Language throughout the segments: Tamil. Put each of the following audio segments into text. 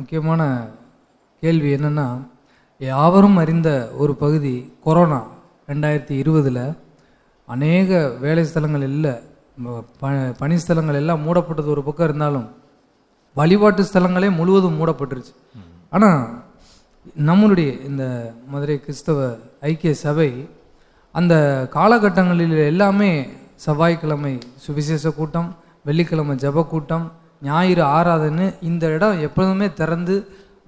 முக்கியமான கேள்வி என்னென்னா, யாவரும் அறிந்த ஒரு பகுதி கொரோனா 2020 அநேக வேலை ஸ்தலங்கள் இல்லை, பணி ஸ்தலங்கள் எல்லாம் மூடப்பட்டது ஒரு பக்கம் இருந்தாலும் வழிபாட்டு ஸ்தலங்களே முழுவதும் மூடப்பட்டுருச்சு. ஆனால் நம்மளுடைய இந்த மதுரை கிறிஸ்தவ ஐக்கிய சபை அந்த காலகட்டங்களில் எல்லாமே செவ்வாய்க்கிழமை சுவிசேஷ கூட்டம், வெள்ளிக்கிழமை ஜப கூட்டம், ஞாயிறு ஆராதனை, இந்த இடம் எப்போதுமே திறந்து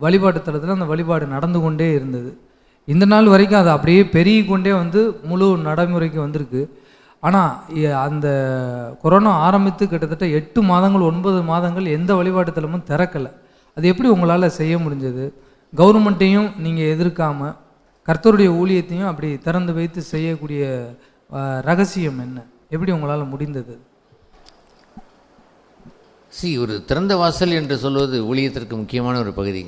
வழிபாட்டு தளத்தில் அந்த வழிபாடு நடந்து கொண்டே இருந்தது. இந்த நாள் வரைக்கும் அது அப்படியே பெருகி கொண்டே வந்து முழு நடைமுறைக்கு வந்திருக்கு. ஆனால் அந்த கொரோனா ஆரம்பித்து கிட்டத்தட்ட 8 மாதங்கள் 9 மாதங்கள் எந்த வழிபாட்டு தலமும் திறக்கலை. அது எப்படி உங்களால் செய்ய முடிஞ்சது? கவர்மெண்ட்டையும் நீங்கள் எதிர்க்காமல் கர்த்தருடைய ஊழியத்தையும் அப்படி திறந்து வைத்து செய்யக்கூடிய ரகசியம் என்ன? எப்படி உங்களால் முடிந்தது? ஒரு திறந்த வாசல் என்று சொல்வது ஊழியத்திற்கு முக்கியமான ஒரு பகுதி.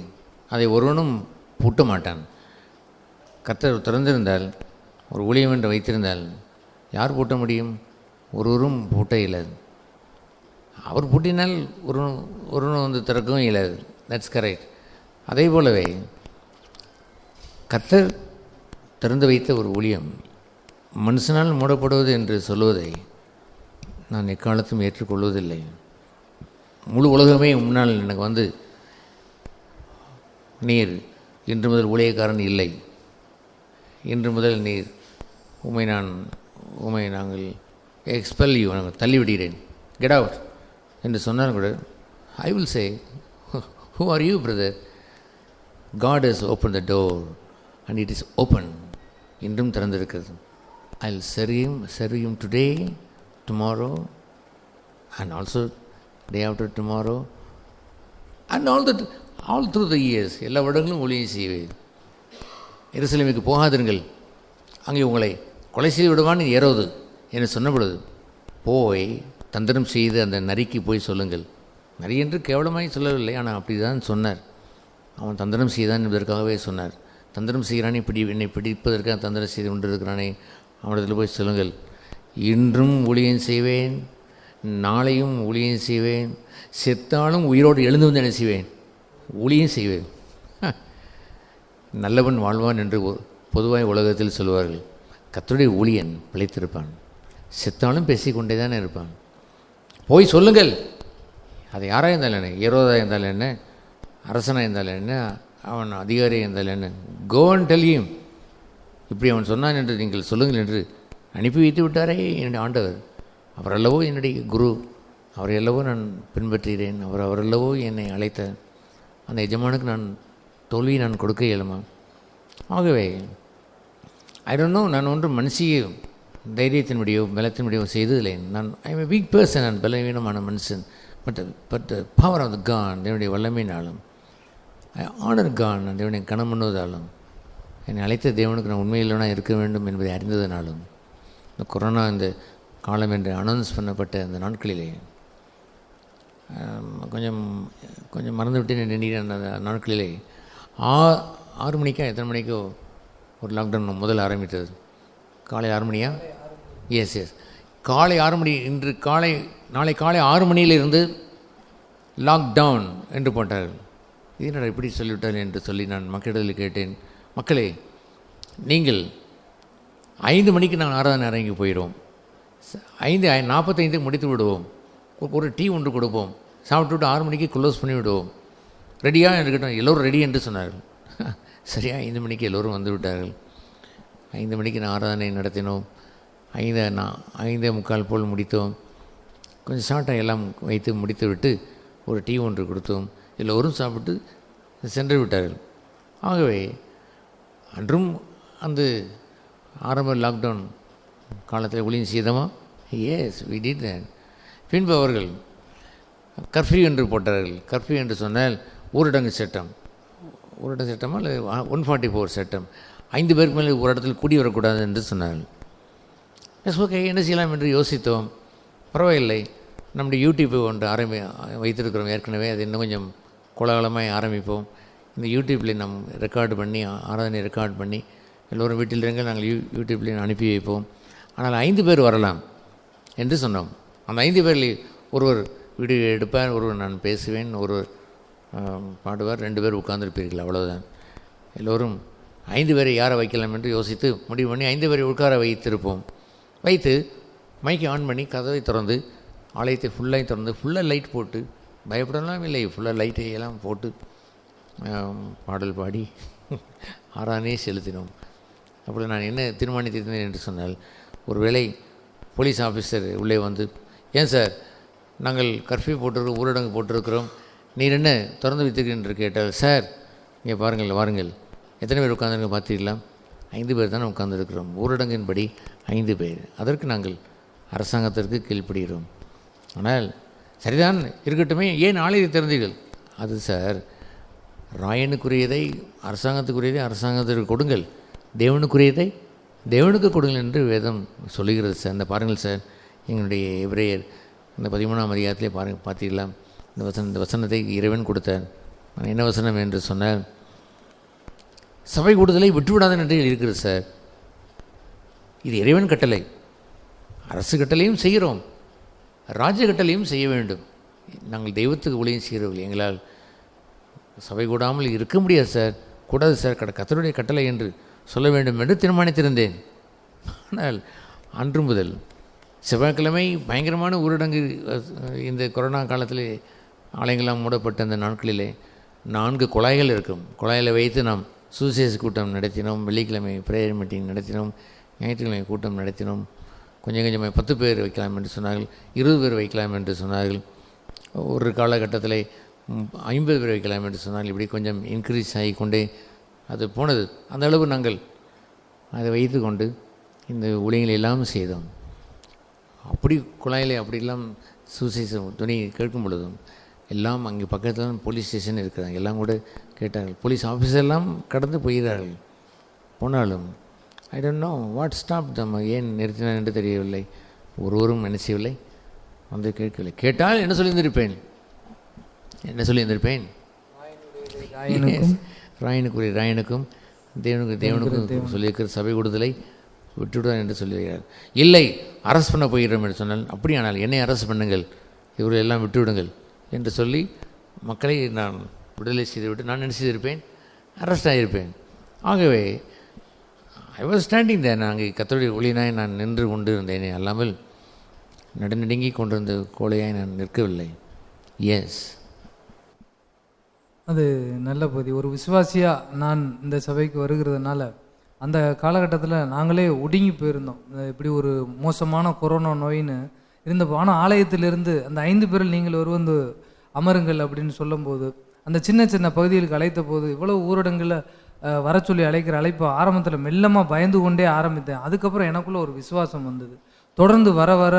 அதை ஒருவனும் பூட்ட மாட்டான். கர்த்தர் திறந்திருந்தால், ஒரு ஊழியம் என்று வைத்திருந்தால் யார் பூட்ட முடியும்? ஒருவரும் பூட்ட இயலாது. அவர் பூட்டினால் ஒருவனும் வந்து திறக்கவும் இயலாது. That's correct. அதே போலவே கர்த்தர் திறந்து வைத்த ஒரு ஊழியம் மனுஷனால் மூடப்படுவது என்று சொல்வதை நான் எக்காலத்தும் ஏற்றுக்கொள்வதில்லை. முழு உலகமே முன்னால் எனக்கு வந்து, நீர் இன்று முதல் ஊழியக்காரன் இல்லை, இன்று முதல் நீர் உமை நாங்கள் எக்ஸ்பெல் யூ, நாங்கள் தள்ளிவிடுகிறேன், கெட் அவுட் என்று சொன்னாலும் கூட I will say, who are you brother? God has opened the door and it is open. இன்றும் திறந்திருக்கிறது. I will serve him today, tomorrow and also day after tomorrow and all through the years. எல்லா வருடங்களும் ஊழியம் செய்வேன். எருசலேமுக்கு போகாதிருங்கள், அங்கே உங்களை கொலை செய்து விடுவான் ஏரோது என்று சொன்ன பொழுது, போய் தந்திரம் செய்து அந்த நரிக்கு போய் சொல்லுங்கள். நரி என்று கேவலமாய் சொல்லவில்லை, ஆனால் அப்படி தான் சொன்னார். அவன் தந்திரம் செய்தான் என்பதற்காகவே சொன்னார். தந்திரம் செய்கிறானே, என்னை பிடிப்பதற்காக தந்திரம் செய்து கொண்டிருக்கிறானே, அவனிடத்தில் போய் சொல்லுங்கள், இன்றும் ஊழியம் செய்வேன், நாளையும் ஊழியம் செய்வேன், செத்தாலும் உயிரோடு எழுந்து வந்து என்ன செய்வேன்? ஊழியம் செய்வேன். நல்லவன் வாழ்வான் என்று பொதுவாக உலகத்தில் சொல்வார்கள். கர்த்தருடைய ஊழியன் பிழைத்திருப்பான், செத்தாலும் பேசிக்கொண்டே தானே இருப்பான். போய் சொல்லுங்கள். அது யாராக இருந்தாலும் என்ன, ஏரோதாக இருந்தாலும் என்ன, அரசனாக இருந்தாலும் என்ன, அவன் அதிகாரியாக இருந்தாலும் என்ன, கோ அண்ட் டெல் ஹிம், இப்படி அவன் சொன்னான் என்று நீங்கள் சொல்லுங்கள் என்று அனுப்பி வைத்து விட்டாரே என்னுடைய ஆண்டவர். அவர் அல்லவோ என்னுடைய குரு, அவரை அல்லவோ நான் பின்பற்றுகிறேன், அவரல்லவோ என்னை அழைத்த அந்த எஜமானுக்கு நான் தோல்வியை நான் கொடுக்க இயலுமா? ஆகவே ஐ டோன்ட் நோ, நான் ஒன்றும் மனுஷியை தைரியத்தினுடையோ பலத்தினுடையோ செய்ததில்லை. I am a weak person, நான் பலவீனமான மனுஷன். But power of the God, தேவனுடைய வல்லமையினாலும், ஐ ஆனர் காட், நான் தேவனை கனம் பண்ணுவதாலும், என்னை அழைத்த தேவனுக்கு நான் உண்மையில்னா இருக்க வேண்டும் என்பதை அறிந்ததினாலும், இந்த கொரோனா இந்த காலம் என்று அனௌன்ஸ் பண்ணப்பட்ட அந்த நாட்களிலே கொஞ்சம் மறந்துவிட்டு நினைக்கிறேன். அந்த நாட்களிலே 6 மணிக்கா எத்தனை மணிக்கோ ஒரு லாக்டவுன் முதல் ஆரம்பித்தது. காலை 6 மணியா? எஸ் காலை 6 மணி. நாளை காலை 6 மணியிலிருந்து லாக்டவுன் என்று போட்டார்கள். இதனால் இப்படி சொல்லிவிட்டார்கள் என்று சொல்லி நான் மக்களிடத்தில் கேட்டேன், மக்களே, நீங்கள் 5 மணிக்கு நாங்கள் ஆராதனை அரங்கி போயிடுவோம், 5:45 முடித்து விடுவோம், ஒரு டீ ஒன்று கொடுப்போம், சாப்பிட்டுவிட்டு 6 மணிக்கு க்ளோஸ் பண்ணி விடுவோம், ரெடியாக இருக்கட்டும். எல்லோரும் ரெடி என்று சொன்னார்கள். சரியா 5 மணிக்கு எல்லோரும் வந்து விட்டார்கள். 5 மணிக்கு நான் ஆராதனை நடத்தினோம். 5:45 போல் முடித்தோம். கொஞ்சம் ஷார்ட்டாக எல்லாம் வைத்து முடித்து விட்டு ஒரு டீ ஒன்று கொடுத்தோம். எல்லோரும் சாப்பிட்டு சென்று விட்டார்கள். ஆகவே அன்றும் அந்த ஆரம்ப லாக்டவுன் காலத்தில் ஊழியம் செய்தோமா? Yes, we did that. பின்பு அவர்கள் கர்ஃப்யூ என்று போட்டார்கள். கர்ஃப்யூ என்று சொன்னால் ஊரடங்கு சட்டம் அல்லது 144 சட்டம். 5 பேருக்கு மேலே ஒரு இடத்துல கூடி வரக்கூடாது என்று சொன்னார்கள். எஸ், ஓகே, என்ன செய்யலாம் என்று யோசித்தோம். பரவாயில்லை, நம்முடைய யூடியூப் ஒன்று வைத்திருக்கிறோம் ஏற்கனவே, அது இன்னும் கொஞ்சம் கோலாகலமாக ஆரம்பிப்போம். இந்த யூடியூப்பில் நம் ரெக்கார்டு பண்ணி, ஆராதனை ரெக்கார்ட் பண்ணி எல்லோரும் வீட்டில் இருங்க, நாங்கள் யூடியூப்லேயும் அனுப்பி வைப்போம். ஆனால் 5 பேர் வரலாம் என்று சொன்னோம். அந்த 5 பேரில் ஒருவர் வீடியோ எடுப்பார், ஒருவர் நான் பேசுவேன், ஒருவர் பாடுவார், 2 பேர் உட்கார்ந்திருப்பீர்கள், அவ்வளவுதான். எல்லோரும் 5 பேரை யாரை வைக்கலாம் என்று யோசித்து முடிவு பண்ணி 5 பேரை உட்கார வைத்திருப்போம். வைத்து மைக்கை ஆன் பண்ணி கதவை திறந்து ஆலயத்தை ஃபுல்லாக திறந்து ஃபுல்லாக லைட் போட்டு, பயப்படலாம் இல்லை, ஃபுல்லாக லைட்டை எல்லாம் போட்டு பாடல் பாடி ஆராதனையை செலுத்தினோம். அப்படி நான் என்ன தீர்மானித்திருந்தேன் என்று சொன்னால், ஒருவேளை போலீஸ் ஆஃபீஸர் உள்ளே வந்து, ஏன் சார் நாங்கள் கர்ஃப்யூ போட்டிருக்கிறோம், ஊரடங்கு போட்டிருக்கிறோம், நீர் என்ன திறந்து வைத்திருக்கிறீர்கள் என்று கேட்டால், சார் இங்கே பாருங்கள், வாருங்கள், எத்தனை பேர் உட்காந்துருங்க பார்த்தீங்களா? 5 பேர் தானே உட்கார்ந்துருக்கிறோம், ஊரடங்கின்படி 5 பேர். அதற்கு நாங்கள் அரசாங்கத்திற்கு கீழ்ப்படுகிறோம். ஆனால் சரிதான், இருக்கட்டுமே, ஏன் ஆலயத்தை திறந்தீர்கள்? அது சார், ராயனுக்குரியதை அரசாங்கத்துக்குரியதை அரசாங்கத்திற்கு கொடுங்கள், தேவனுக்குரியதை தேவனுக்கு கொடுங்கள் என்று வேதம் சொல்லுகிறது சார். இந்த பாருங்கள் சார், எங்களுடைய எபிரேயர் இந்த 13ஆம் அதிகாரத்திலே பார்த்தீங்களா, இந்த வசனத்தை இறைவன் கொடுத்தார். நான் என்ன வசனம் என்று சொன்னால், சபை கூடுதலை விட்டுவிடாத என்று இருக்கிறது சார். இது இறைவன் கட்டளை, அரசு கட்டளையும் செய்கிறோம், ராஜ்ய கட்டளையும் செய்ய வேண்டும். நாங்கள் தெய்வத்துக்கு ஊழியம் செய்கிறவர்கள், எங்களால் சபை கூடாமல் இருக்க முடியாது சார், கூடாது சார், கர்த்தருடைய கட்டளை என்று சொல்ல வேண்டும் என்று தீர்மானித்திருந்தேன். ஆனால் அன்று முதல் செவ்வாய்க்கிழமை பயங்கரமான ஊரடங்கு, இந்த கொரோனா காலத்தில் ஆலயங்களாம் மூடப்பட்ட அந்த நாட்களிலே 4 குழாய்கள் இருக்கும். குழாயில் வைத்து நாம் சுவிசேஷ கூட்டம் நடத்தினோம், வெள்ளிக்கிழமை ப்ரேயர் மீட்டிங் நடத்தினோம், ஞாயிற்றுக்கிழமை கூட்டம் நடத்தினோம். கொஞ்சம் கொஞ்சமாக 10 பேர் வைக்கலாம் என்று சொன்னார்கள், 20 பேர் வைக்கலாம் என்று சொன்னார்கள், ஒரு காலகட்டத்தில் 50 பேர் வைக்கலாம் என்று சொன்னால், இப்படி கொஞ்சம் இன்க்ரீஸ் ஆகி கொண்டே அது போனது. அந்த அளவு நாங்கள் அதை வைத்து கொண்டு இந்த ஊழியங்களை எல்லாம் செய்தோம். அப்படி குழாயிலே அப்படிலாம் சுவிசேஷம் துணி கேட்கும் பொழுதும் எல்லாம் அங்கே பக்கத்தில் போலீஸ் ஸ்டேஷன் இருக்கிறாங்க, எல்லாம் கூட கேட்டார்கள், போலீஸ் ஆஃபீஸர்லாம் கடந்து போகிறார்கள். போனாலும் I don't know what stop தம், ஏன் நிறுத்தினான் என்று தெரியவில்லை. ஒருவரும் என்ன செய்யவில்லை, வந்து கேட்கவில்லை. கேட்டால் என்ன சொல்லியிருந்திருப்பேன், ராயனுக்குரிய ராயனுக்கும் தேவனுக்கும் சொல்லியிருக்கிற சபை கூடுதலை விட்டுவிடுவார் என்று சொல்லுகிறார். இல்லை, அரசு பண்ண போகிறோம் என்று சொன்னால், அப்படியானால் என்னை அரசு பண்ணுங்கள், இவர்கள் எல்லாம் விட்டுவிடுங்கள் என்று சொல்லி மக்களை நான் விடுதலை செய்துவிட்டு நான் என்ன செய்திருப்பேன், அரெஸ்ட் ஆகியிருப்பேன். ஆகவே ஐ வாஸ் ஸ்டாண்டிங் தேர், நான் அங்கே கர்த்தருடைய ஊழியனாய் நான் நின்று கொண்டு இருந்தேனே அல்லாமல் நடுநடுங்கி கொண்டிருந்த கோழையாய் நான் நிற்கவில்லை. எஸ், அது நல்ல பகுதி. ஒரு விசுவாசியாக நான் இந்த சபைக்கு வருகிறதுனால அந்த காலகட்டத்தில் நாங்களே ஒடுங்கி போயிருந்தோம். இப்படி ஒரு மோசமான கொரோனா நோயின்னு இருந்தப்போ, ஆனால் ஆலயத்திலிருந்து அந்த 5 பேரில் நீங்கள் வந்து அமருங்கள் அப்படின்னு சொல்லும்போது, அந்த சின்ன சின்ன பகுதிகளுக்கு அழைத்த போது, இவ்வளோ ஊரடங்கில் வர சொல்லி அழைக்கிற அழைப்பை ஆரம்பத்தில் மெல்லமாக பயந்து கொண்டே ஆரம்பித்தேன். அதுக்கப்புறம் எனக்குள்ளே ஒரு விசுவாசம் வந்தது. தொடர்ந்து வர வர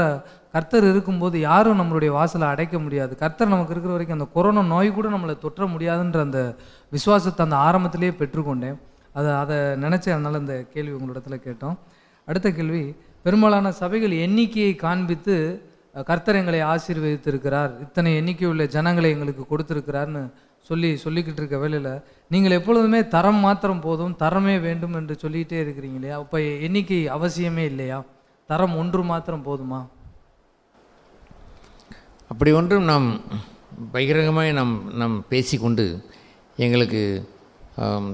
கர்த்தர் இருக்கும்போது யாரும் நம்மளுடைய வாசலை அடைக்க முடியாது, கர்த்தர் நமக்கு இருக்கிற வரைக்கும் அந்த கொரோனா நோய் கூட நம்மளை தொற்ற முடியாதுன்ற அந்த விசுவாசத்தை அந்த ஆரம்பத்திலேயே பெற்றுக்கொண்டேன். அதை நினச்சேன், அதனால் இந்த கேள்வி உங்களிடத்துல கேட்டோம். அடுத்த கேள்வி, பெரும்பாலான சபைகள் எண்ணிக்கையை காண்பித்து கர்த்தர் எங்களை ஆசீர்வதித்திருக்கிறார், இத்தனை எண்ணிக்கை உள்ள ஜனங்களை எங்களுக்கு கொடுத்துருக்கிறார்னு சொல்லிக்கிட்டு இருக்க வேலையில் நீங்கள் எப்பொழுதுமே தரம் மாத்திரம் போதும், தரமே வேண்டும் என்று சொல்லிகிட்டே இருக்கிறீங்க இல்லையா? இப்போ எண்ணிக்கை அவசியமே இல்லையா, தரம் ஒன்று மாத்திரம் போதுமா? அப்படி ஒன்றும் நாம் பகிரங்கமாக நாம் பேசிக்கொண்டு எங்களுக்கு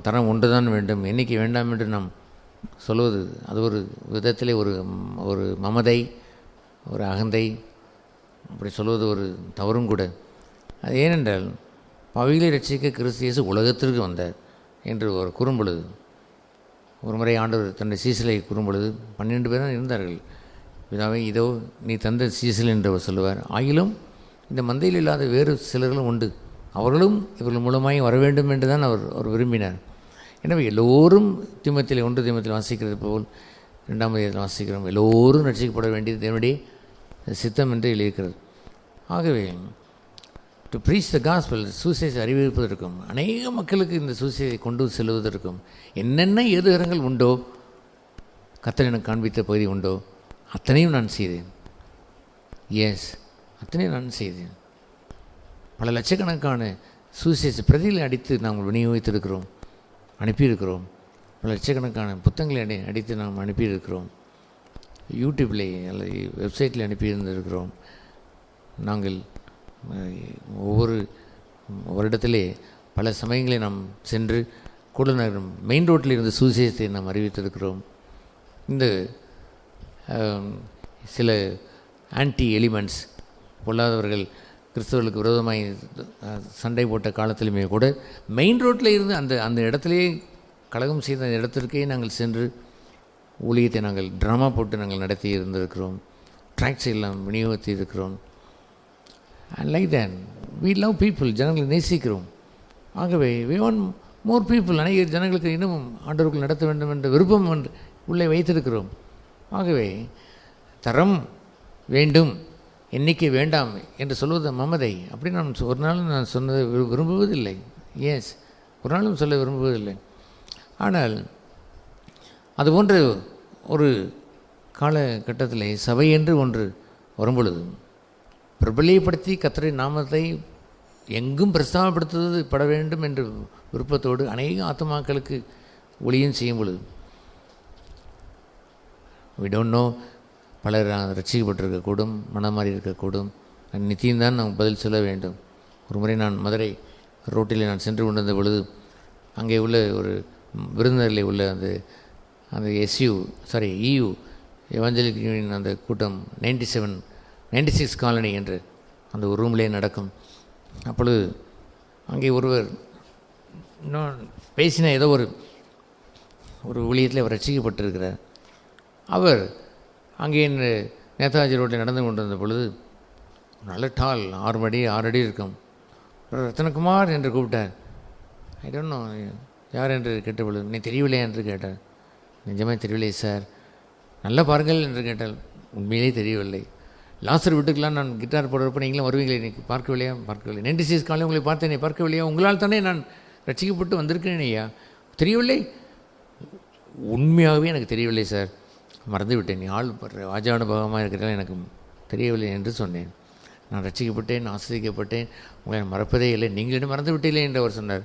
தரம் ஒன்று தான் வேண்டும், எண்ணிக்கை வேண்டாம் என்று நாம் சொல்வது, அது ஒரு விதத்திலே ஒரு மமதை, ஒரு அகந்தை, அப்படி சொல்வது ஒரு தவறும் கூட. அது ஏனென்றால், பாவிகளை ரட்சிக்க கிறிஸ்து இயேசு உலகத்திற்கு வந்தார் என்று ஒரு கூறும்பொழுது, ஒரு முறை ஆண்டவர் தன்னுடைய சீசலை கூறும்பொழுது 12 பேர் தான் இருந்தார்கள். பிதாவே, இதோ நீ தந்த சீசல் என்று அவர் சொல்லுவார். ஆகிலும் இந்த மந்தையில் இல்லாத வேறு சிலர்களும் உண்டு, அவர்களும் இவர்கள் மூலமாய் வர வேண்டும் என்று தான் அவர் விரும்பினார். எனவே எல்லோரும் தீமத்தில் 1 தீமத்தில் வாசிக்கிறது போல் 2ஆம் அதிகாரத்தில் வாசிக்கிறோம், எல்லோரும் ரட்சிக்கப்பட வேண்டியது தேவனுடைய சித்தம் என்று எழுதியிருக்கிறது. ஆகவே டு ப்ரீச் த காஸ்பல், சுவிசேஷ அறிவிப்பதற்கும் அநேக மக்களுக்கு இந்த சுவிசேஷத்தை கொண்டு செல்வதற்கும் என்னென்ன ஏதுகரங்கள் உண்டோ, கர்த்தர் எனக்கு காண்பித்த பகுதி உண்டோ, அத்தனையும் நான் செய்தேன். எஸ், அத்தனையும் நான் செய்தேன். பல லட்சக்கணக்கான சுவிசேஷ பிரதிகளை அடித்து நாங்கள் விநியோகித்திருக்கிறோம், அனுப்பியிருக்கிறோம். பல லட்சக்கணக்கான புத்தகங்களை அடித்து நாம் அனுப்பியிருக்கிறோம். யூடியூப்பில் அல்லது வெப்சைட்டில் அனுப்பியிருந்திருக்கிறோம். நாங்கள் ஒவ்வொரு வருடத்திலே பல சமயங்களை நாம் சென்று கூடநகர் மெயின் ரோட்டில் இருந்து சுவிசேஷத்தை நாம் அறிவித்திருக்கிறோம். இந்த சில ஆன்டி எலிமெண்ட்ஸ் பொல்லாதவர்கள் கிறிஸ்தவர்களுக்கு விரோதமாய் சண்டை போட்ட காலத்திலுமே கூட மெயின் ரோட்டில் இருந்து அந்த இடத்துலையே கலகம் செய்த அந்த இடத்திற்கே நாங்கள் சென்று ஊழியத்தை நாங்கள் ட்ராமா போட்டு நாங்கள் நடத்தி இருந்திருக்கிறோம். ட்ராக்ஸ் எல்லாம் விநியோகித்து இருக்கிறோம். And like then we love people, ஜனங்களை நேசிக்கிறோம். ஆகவே வி வாண்ட் மோர் பீப்புள், அநேக ஜனங்களுக்கு இன்னும் ஆண்டவர்கள் நடத்த வேண்டும் என்ற விருப்பம் உள்ளே வைத்திருக்கிறோம். ஆகவே தரம் வேண்டும், எண்ணிக்கை வேண்டாம் என்று சொல்வது மமதை. அப்படி நான் ஒரு நாளும் நான் சொன்னதை விரும்புவதில்லை. எஸ், ஒரு நாளும் சொல்ல விரும்புவதில்லை. ஆனால் அதுபோன்ற ஒரு காலகட்டத்தில் சபை என்று ஒன்று வரும்பொழுது பிரபலியப்படுத்தி கர்த்தரின் நாமத்தை எங்கும் பிரஸ்தாபப்படுத்துவது பட வேண்டும் என்ற விருப்பத்தோடு அநேக ஆத்துமாக்களுக்கு ஊழியம் செய்யும் பொழுது வி டோன்ட் நோ, பலர் ரட்சிக்கப்பட்டிருக்கக்கூடும், மனம் மாறி இருக்கக்கூடும். நித்தியம்தான் நாம் பதில் சொல்ல வேண்டும். ஒரு முறை நான் மதுரை ரோட்டில் நான் சென்று கொண்டிருந்த பொழுது அங்கே உள்ள ஒரு விருந்தினரில் உள்ள அந்த EU எவாஞ்சலிக் யூனியன் அந்த கூட்டம் 96 காலனி என்று அந்த ஒரு ரூம்லேயே நடக்கும். அப்பொழுது அங்கே ஒருவர் இன்னும் பேசின ஏதோ ஒரு ஊழியத்தில் அவர் ரட்சிக்கப்பட்டிருக்கிறார். அவர் அங்கே நேதாஜி ரோட்டில் நடந்து கொண்டிருந்த பொழுது நல்ல டால் 6 அடி இருக்கும். ரத்னகுமார் என்று கூப்பிட்டார். ஐ டோன்ட் நோ யார் என்று கேட்ட பொழுது, நீ தெரியவில்லையா என்று கேட்டார். நிஜமாக தெரியவில்லை சார். நல்லா பாருங்கள் என்று கேட்டால், உண்மையிலே தெரியவில்லை. லாஸ்டர் வீட்டுக்கெல்லாம் நான் கிட்டார் போடுறப்ப நீங்களும் வருவீங்களே, இன்றைக்கி பார்க்கவில்லையா? பார்க்கவில்லை. 96 காலையில் உங்களை பார்த்தேனே, பார்க்கவில்லையா? உங்களால் தானே நான் ரட்சிக்கப்பட்டு வந்திருக்கிறேன் ஐயா, தெரியவில்லை? உண்மையாகவே எனக்கு தெரியவில்லை சார், மறந்து விட்டேன். நீ ஆள் வாஜானுபவமாக இருக்கிறதால எனக்கு தெரியவில்லை என்று சொன்னேன். நான் ரட்சிக்கப்பட்டேன், ஆசிரியக்கப்பட்டேன், உங்களை மறப்பதே இல்லை, நீங்களிடம் மறந்து விட்டீங்களே என்று அவர் சொன்னார்.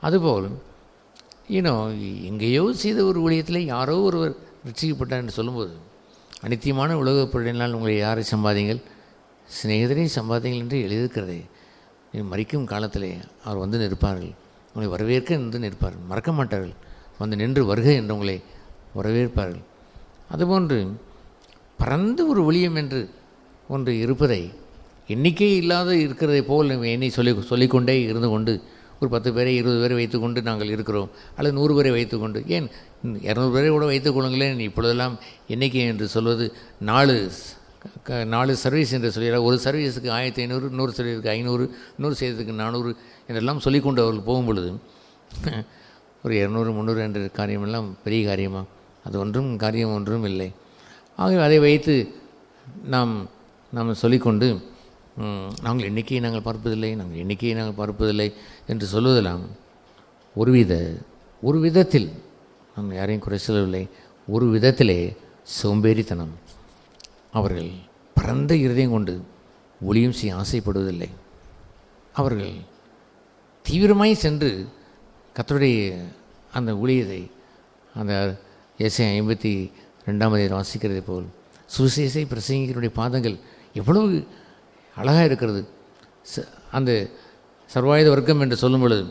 அதுபோல் எங்கேயோ செய்த ஒரு ஊழியத்தில் யாரோ ஒருவர் ரட்சிக்கப்பட்டார் என்று சொல்லும்போது, அனித்தியமான உலகப் பொருளினால் உங்களை யாரை சம்பாதிங்கள், சிநேகிதரை சம்பாதிங்கள் என்று எழுதியிருக்கிறதே. மரிக்கும் காலத்திலே அவர் வந்து நிற்பார்கள், உங்களை வரவேற்க என்று நிற்பார்கள், மறக்க மாட்டார்கள். வந்து நின்று வருகை என்று உங்களை வரவேற்பார்கள். அதுபோன்று பரந்த ஒரு ஒளியம் என்று ஒன்று இருப்பதை, எண்ணிக்கை இல்லாத இருக்கிறதை போல் என்னை சொல்லிக்கொண்டே இருந்து கொண்டு ஒரு 10 பேரை 20 பேரை வைத்துக்கொண்டு நாங்கள் இருக்கிறோம், அல்லது 100 பேரை வைத்துக்கொண்டு, ஏன் 200 பேரை கூட வைத்துக் கொள்ளுங்களேன். இப்பொழுதெல்லாம் எண்ணிக்கை என்று சொல்வது 4 சர்வீஸ் என்று சொல்கிறார். ஒரு சர்வீஸுக்கு 1500, 100 சர்வீஸுக்கு 500, 100 செய்ததுக்கு 400 என்றெல்லாம் சொல்லிக்கொண்டு அவர்கள் போகும் பொழுது ஒரு 200, 300 என்ற காரியமெல்லாம் பெரிய காரியமாக? அது காரியம் ஒன்றும் இல்லை. ஆகவே அதை வைத்து நாம் சொல்லிக்கொண்டு நாங்கள் எண்ணிக்கையை நாங்கள் பார்ப்பதில்லை என்று சொல்வதெல்லாம் ஒரு விதத்தில் நாம் யாரையும் குறை சொல்லவில்லை, ஒரு விதத்திலே சோம்பேறித்தனம். அவர்கள் பரந்த இருதயம் கொண்டு ஒளியும் செய்ய ஆசைப்படுவதில்லை. அவர்கள் தீவிரமாய் சென்று கர்த்தருடைய அந்த ஊழியத்தை, அந்த ஏசாயா 52 வாசிக்கிறதை போல் சுவிசேஷத்தை பிரசங்கிக்கிறனுடைய பாதங்கள் எவ்வளவு அழகாக இருக்கிறது. அந்த சர்வாயுத வர்க்கம் என்று சொல்லும் பொழுது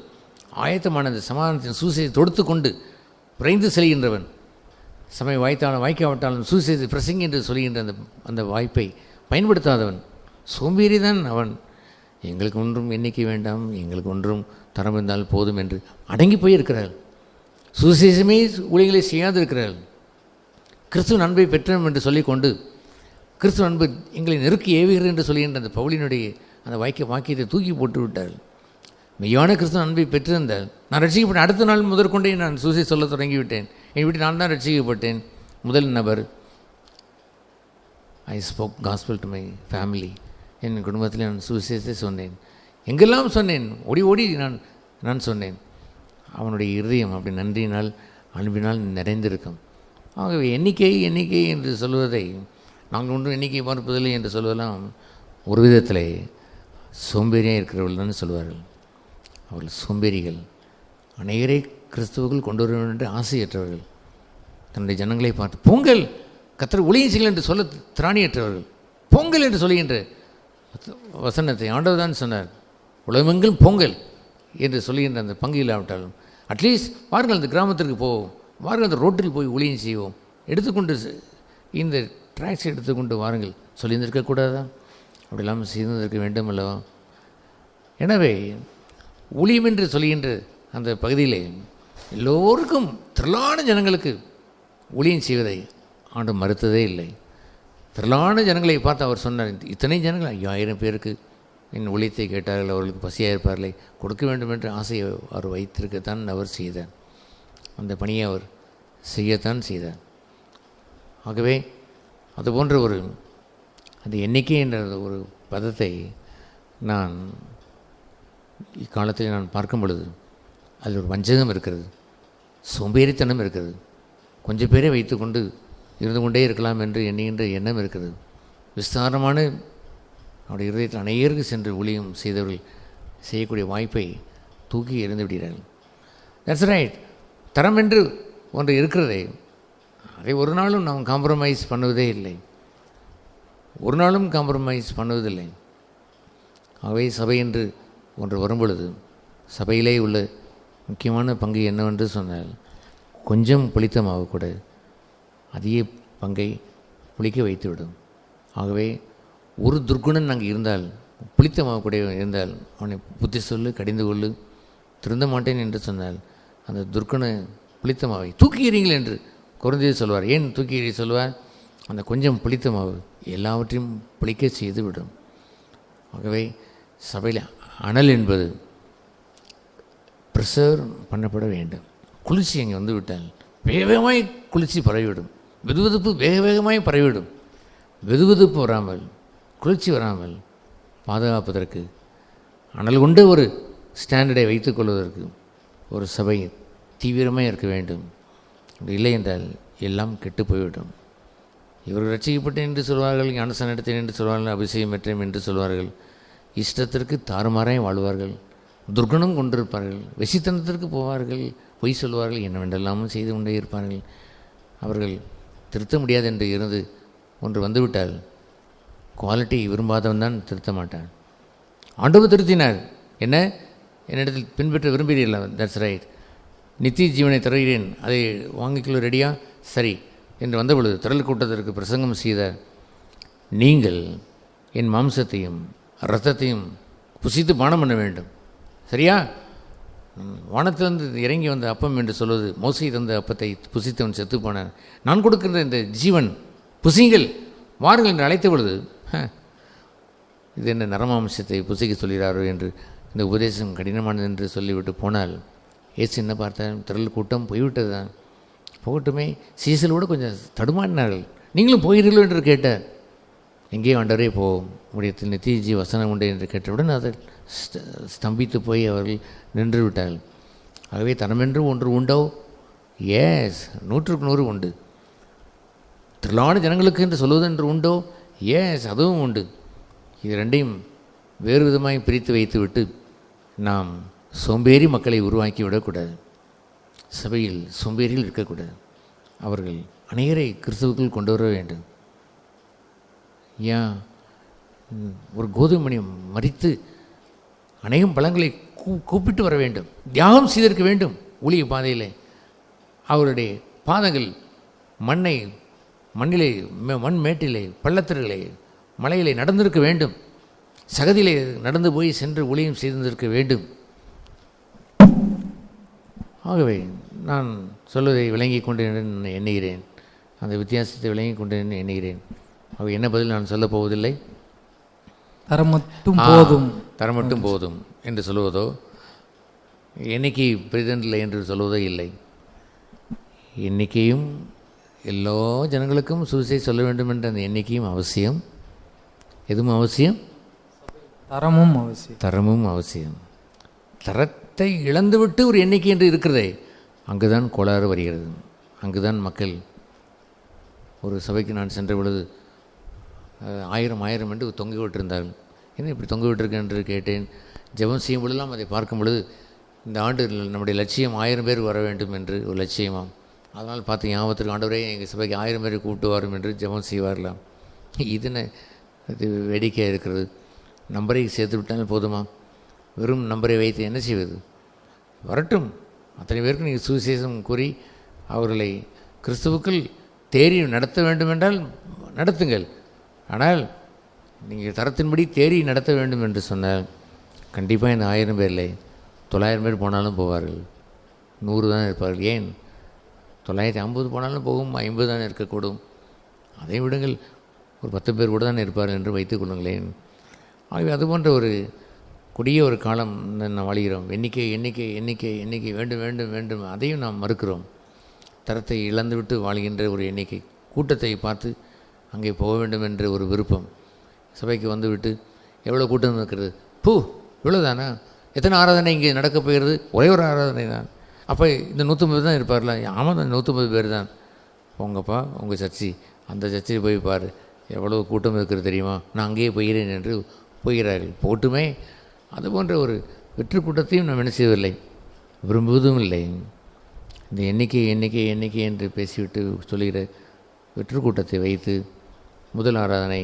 ஆயத்தமான அந்த சமாதானத்தின் சுவிசேஷத்தை தொடுத்து கொண்டு விரைந்து செல்கின்றவன், சமயம் வாய்க்காவிட்டாலும் சுவிசேஷத்தை பிரசங்கி என்று சொல்கின்ற அந்த வாய்ப்பை பயன்படுத்தாதவன் சோம்பேறி தான் அவன். எங்களுக்கு ஒன்றும் எண்ணிக்கை வேண்டாம், எங்களுக்கு ஒன்றும் தரம் இருந்தால் போதும் என்று அடங்கி போயிருக்கிறார்கள். சுவிசேஷமே ஊழியர்களை செய்யாதிருக்கிறார்கள். கிறிஸ்துவ அன்பை பெற்றோம் என்று சொல்லிக்கொண்டு கிறிஸ்துவ அன்பு எங்களை நெருக்கி ஏவுகிறது என்று சொல்கின்ற அந்த பவுலினுடைய அந்த வாக்கியத்தை தூக்கி போட்டு விட்டார்கள். மெய்யான கிறிஸ்துவ அன்பை பெற்றிருந்தால், நான் ரட்சிக்கப்பட்டேன், அடுத்த நாள் முதற்கொண்டே நான் சுவிசேஷம் சொல்ல தொடங்கிவிட்டேன். என் வீட்டில் நான் தான் ரட்சிக்கப்பட்டேன். முதல் நபர் I spoke gospel to my family. என் குடும்பத்தில் நான் சுவிசேஷத்தை சொன்னேன், எங்கெல்லாம் சொன்னேன், ஓடி நான் சொன்னேன். அவனுடைய இருதயம் அப்படி நன்றியினால் அன்பினால் நிறைந்திருக்கும். ஆகவே எண்ணிக்கை என்று சொல்வதை, நாங்கள் ஒன்றும் எண்ணிக்கை பார்ப்பதில்லை என்று சொல்வதெல்லாம் ஒரு விதத்தில் சோம்பேறியாக இருக்கிறவர்கள் தான் சொல்வார்கள். அவர்கள் சோம்பேறிகள். அநேகரை கிறிஸ்துவுக்குள் கொண்டு வர வேண்டும் என்று ஆசையற்றவர்கள். தன்னுடைய ஜனங்களை பார்த்து பொங்கல் கர்த்தர் ஊழியம் செய்யுங்கள் என்று சொல்ல திராணியற்றவர்கள். பொங்கல் என்று சொல்லுகின்ற வசனத்தை ஆண்டவர் தான் சொன்னார். உலகமெங்கும் பொங்கல் என்று சொல்லுகின்ற அந்த பங்கு இல்லாவிட்டாலும் அட்லீஸ்ட் வாருங்கள் அந்த கிராமத்திற்கு போவோம், வாருங்கள் அந்த ரோட்டில் போய் ஊழியம் செய்வோம், எடுத்துக்கொண்டு இந்த ட்ராக்ஸ் எடுத்துக்கொண்டு வாருங்கள் சொல்லியிருந்திருக்கக்கூடாதா? அப்படி இல்லாமல் செய்திருக்க வேண்டும் அல்லவா? எனவே ஊழியம் என்று சொல்கின்ற அந்த பகுதியிலே எல்லோருக்கும் திரளான ஜனங்களுக்கு ஊழியம் செய்வதை ஆண்டு மறுத்ததே இல்லை. திரளான ஜனங்களை பார்த்து அவர் சொன்னார், இத்தனை ஜனங்கள் 5000 பேருக்கு என் ஊழியத்தை கேட்டார்கள், அவர்களுக்கு பசியாக இருப்பார்களே, கொடுக்க வேண்டும் என்ற ஆசையை அவர் வைத்திருக்கத்தான் அவர் செய்தார். அந்த பணியை அவர் செய்யத்தான் செய்தார். ஆகவே அதுபோன்ற ஒரு அந்த எண்ணிக்கை என்ற ஒரு பதத்தை நான் இக்காலத்தில் நான் பார்க்கும் பொழுது அதில் ஒரு வஞ்சகம் இருக்கிறது, சோம்பேறித்தனம் இருக்கிறது. கொஞ்சம் பேரை வைத்துக்கொண்டு இருந்து கொண்டே இருக்கலாம் என்று எண்ணுகின்ற எண்ணம் இருக்கிறது. விஸ்தாரமான அவருடைய இருதயத்தில் அநேகருக்கு சென்று ஊழியம் செய்தவர்கள் செய்யக்கூடிய வாய்ப்பை தூக்கி எறிந்து விடுகிறார்கள். That's right. தரம் என்று ஒன்று இருக்கிறதே, அதை ஒரு நாளும் நாம் காம்ப்ரமைஸ் பண்ணுவதே இல்லை, ஒரு நாளும் காம்ப்ரமைஸ் பண்ணுவதில்லை. ஆகவே சபை என்று ஒன்று வரும்பொழுது சபையிலே உள்ள முக்கியமான பங்கு என்னவென்று சொன்னால், கொஞ்சம் புளித்த மாவு கூட அதிக பங்கை புளிக்க வைத்துவிடும். ஆகவே ஒரு துர்க்குணன் அங்கே இருந்தால், புளித்த மாவு கூட இருந்தால், அவனை புத்தி சொல்லு, கடிந்து கொள்ளு, திருந்த மாட்டேன் என்று சொன்னால் அந்த துர்க்குண புளித்த மாவை தூக்கி எறியுங்கள் என்று கொரிந்தியர் சொல்வார். ஏன் தூக்கி எறிய சொல்வார்? அந்த கொஞ்சம் புளித்த மாவு எல்லாவற்றையும் புளிக்க செய்து விடும். ஆகவே சபையில் அனல் என்பது ப்ரிசர்வ் பண்ணப்பட வேண்டும். குளிர்ச்சி அங்கே வந்து விட்டால் வேகமாய் குளிர்ச்சி பரவிவிடும், வெதுவெதுப்பு வேக வேகமாய் பரவிவிடும். வெதுவெதுப்பு வராமல், குளிர்ச்சி வராமல் பாதுகாப்பதற்கு அனல் கொண்ட ஒரு ஸ்டாண்டர்டை வைத்துக்கொள்வதற்கு ஒரு சபை தீவிரமாக இருக்க வேண்டும். அப்படி இல்லை என்றால் எல்லாம் கெட்டு போய்விடும். இவர்கள் ரட்சிக்கப்பட்டேன் என்று சொல்வார்கள், ஞானஸ்நானம் எடுத்தேன் என்று சொல்வார்கள், அபிஷேகம் பெற்றேன் என்று சொல்வார்கள், இஷ்டத்திற்கு தாறுமாறாய் வாழ்வார்கள், துர்குணம் கொண்டிருப்பார்கள், வெசித்தனத்திற்கு போவார்கள், பொய் சொல்வார்கள், என்னவென்றெல்லாமும் செய்து கொண்டே இருப்பார்கள். அவர்கள் திருத்த முடியாது என்று இருந்து ஒன்று வந்துவிட்டால் குவாலிட்டி விரும்பாதவன் தான் திருத்த மாட்டான். ஆண்டவர் திருத்தினார். என்ன, என்னிடத்தில் பின்பற்ற விரும்புகிறீர்களா? That's right. நித்திய ஜீவனை தருகிறேன், அதை வாங்கிக்கொள்ள ரெடியா? சரி என்று வந்தபொழுது திரள் கூட்டத்திற்கு பிரசங்கம் செய்தார். நீங்கள் என் மாம்சத்தையும் இரத்தத்தையும் புசித்து பானம் பண்ண வேண்டும். சரியா? வானத்திலிருந்து இறங்கி வந்த அப்பம் என்று சொல்வது, மோசே தந்த அப்பத்தை புசித்தவன் செத்து போனான். நான் கொடுக்கின்ற இந்த ஜீவன் புசிங்கள், வாருங்கள் என்று அழைத்த பொழுது, இது என்ன நரமாம்சத்தை புசிக்க சொல்கிறாரோ என்று இந்த உபதேசம் கடினமானது என்று சொல்லிவிட்டு போனால், ஏசு என்ன பார்த்தால் திரள் கூட்டம் போய்விட்டது தான். போகட்டுமே, சீசலோடு கொஞ்சம் தடுமாறினார்கள். நீங்களும் போகிறீர்களோ என்று கேட்டார். எங்கே ஆண்டவரே போவோம், உடைய நித்திய ஜீவ வசனம் உண்டு என்று கேட்டவுடன் அதை ஸ்தம்பித்து போய் அவர்கள் நின்று விட்டார்கள். ஆகவே தனமென்று ஒன்று உண்டோ? ஏஸ், 100க்கு 100 உண்டு. திரளான ஜனங்களுக்கு என்று சொல்வது என்று உண்டோ? ஏஸ், அதுவும் உண்டு. இது ரெண்டையும் வேறு விதமாய் பிரித்து வைத்துவிட்டு நாம் சோம்பேறி மக்களை உருவாக்கி விடக்கூடாது. சபையில் சோம்பேறிகள் இருக்கக்கூடாது. அவர்கள் அநேகரை கிறிஸ்துவுக்குள் கொண்டு வர வேண்டும். ஏன் ஒரு கோதுமை மணி மறித்து அநேகம் பழங்களை கூப்பிட்டு வர வேண்டும், தியாகம் செய்திருக்க வேண்டும். ஊழிய பாதையில் அவருடைய பாதங்கள் மண்ணிலே, மண் மேட்டிலே, பள்ளத்திலே, மலையிலே நடந்திருக்க வேண்டும். சகதியிலே நடந்து போய் சென்று ஊழியம் செய்திருக்க வேண்டும். ஆகவே நான் சொல்வதை விளங்கி கொண்டு எண்ணுகிறேன், அந்த வித்தியாசத்தை விளங்கி கொண்டு எண்ணுகிறேன். ஆக என்ன பதில் நான் சொல்லப் போவதில்லை. தரம் மட்டும் போதும், தரம் மட்டும் போதும் என்று சொல்லுவதோ, எண்ணிக்கை பெரிதென்றில்லை என்று சொல்வதோ இல்லை. எண்ணிக்கையும் எல்லா ஜனங்களுக்கும் சுவிசேஷம் சொல்ல வேண்டும் என்ற அந்த எண்ணிக்கையும் அவசியம். எதுவும் அவசியம், தரமும் அவசியம். தரமும் அவசியம். தரத்தை இழந்துவிட்டு ஒரு எண்ணிக்கை என்று இருக்கிறதே, அங்குதான் கோளாறு வருகிறது. அங்குதான் மக்கள், ஒரு சபைக்கு நான் சென்ற பொழுது 1000 என்று தொங்கி விட்டிருந்தார்கள். என்ன இப்படி தொங்க விட்டிருக்கேன் என்று கேட்டேன். ஜெபம் செய்யும் பொழுதெல்லாம் அதை பார்க்கும் பொழுது, இந்த ஆண்டு நம்முடைய லட்சியம் 1000 பேர் வர வேண்டும் என்று ஒரு லட்சியமாம். அதனால் பார்த்து ஞாபகத்திற்கு, ஆண்டவரே எங்கள் சபைக்கு 1000 பேரை கூப்பிட்டு வரும் என்று ஜெபம் செய்வார்களாம். இது வேடிக்கையாக இருக்கிறது. நம்பரை சேர்த்து விட்டால் போதுமா? வெறும் நம்பரை வைத்து என்ன செய்வது? வரட்டும், அத்தனை பேருக்கு நீங்கள் சுவிசேஷம் கூறி அவர்களை கிறிஸ்துவுக்குள் தேறி நடத்த வேண்டுமென்றால் நடத்துங்கள். ஆனால் நீங்கள் தரத்தின்படி தேறி நடத்த வேண்டும் என்று சொன்னால் கண்டிப்பாக இந்த 1000 பேரில் 900 பேர் போனாலும் போவார்கள், 100 தான் இருப்பார்கள். ஏன் 950 போனாலும் போகும், 50 தான் இருக்கக்கூடும். அதை விடுங்கள், ஒரு 10 பேர் கூட தான் இருப்பார்கள் என்று வைத்துக் கொள்ளுங்களேன். ஆகவே அதுபோன்ற ஒரு கொடிய ஒரு காலம் நாம் வாழ்கிறோம். எண்ணிக்கை எண்ணிக்கை எண்ணிக்கை எண்ணிக்கை வேண்டும் வேண்டும் வேண்டும், அதையும் நாம் மறுக்கிறோம். தரத்தை இழந்துவிட்டு வாழ்கின்ற ஒரு எண்ணிக்கை, கூட்டத்தை பார்த்து அங்கே போக வேண்டும் என்ற ஒரு விருப்பம். சபைக்கு வந்துவிட்டு எவ்வளோ கூட்டம் இருக்கிறது, பூ இவ்வளோதானா, எத்தனை ஆராதனை இங்கே நடக்க போகிறது, ஒரே ஒரு ஆராதனை தான். அப்போ இந்த 150 தான் இருப்பார்ல, ஆமாம் தான் 150 பேர் தான். போங்கப்பா உங்கள் சர்ச்சி, அந்த சர்ச்சையில் போய் பாரு எவ்வளோ கூட்டம் இருக்கிறது தெரியுமா, நான் அங்கேயே போகிறேன் என்று போகிறார்கள். போட்டுமே அதுபோன்ற ஒரு வெற்று கூட்டத்தையும் நாம் என்ன செய்வதில்லை, விரும்புவதும் இல்லை. இந்த எண்ணிக்கை எண்ணிக்கை எண்ணிக்கை என்று பேசிவிட்டு சொல்லுகிற வெற்று கூட்டத்தை வைத்து முதல் ஆராதனை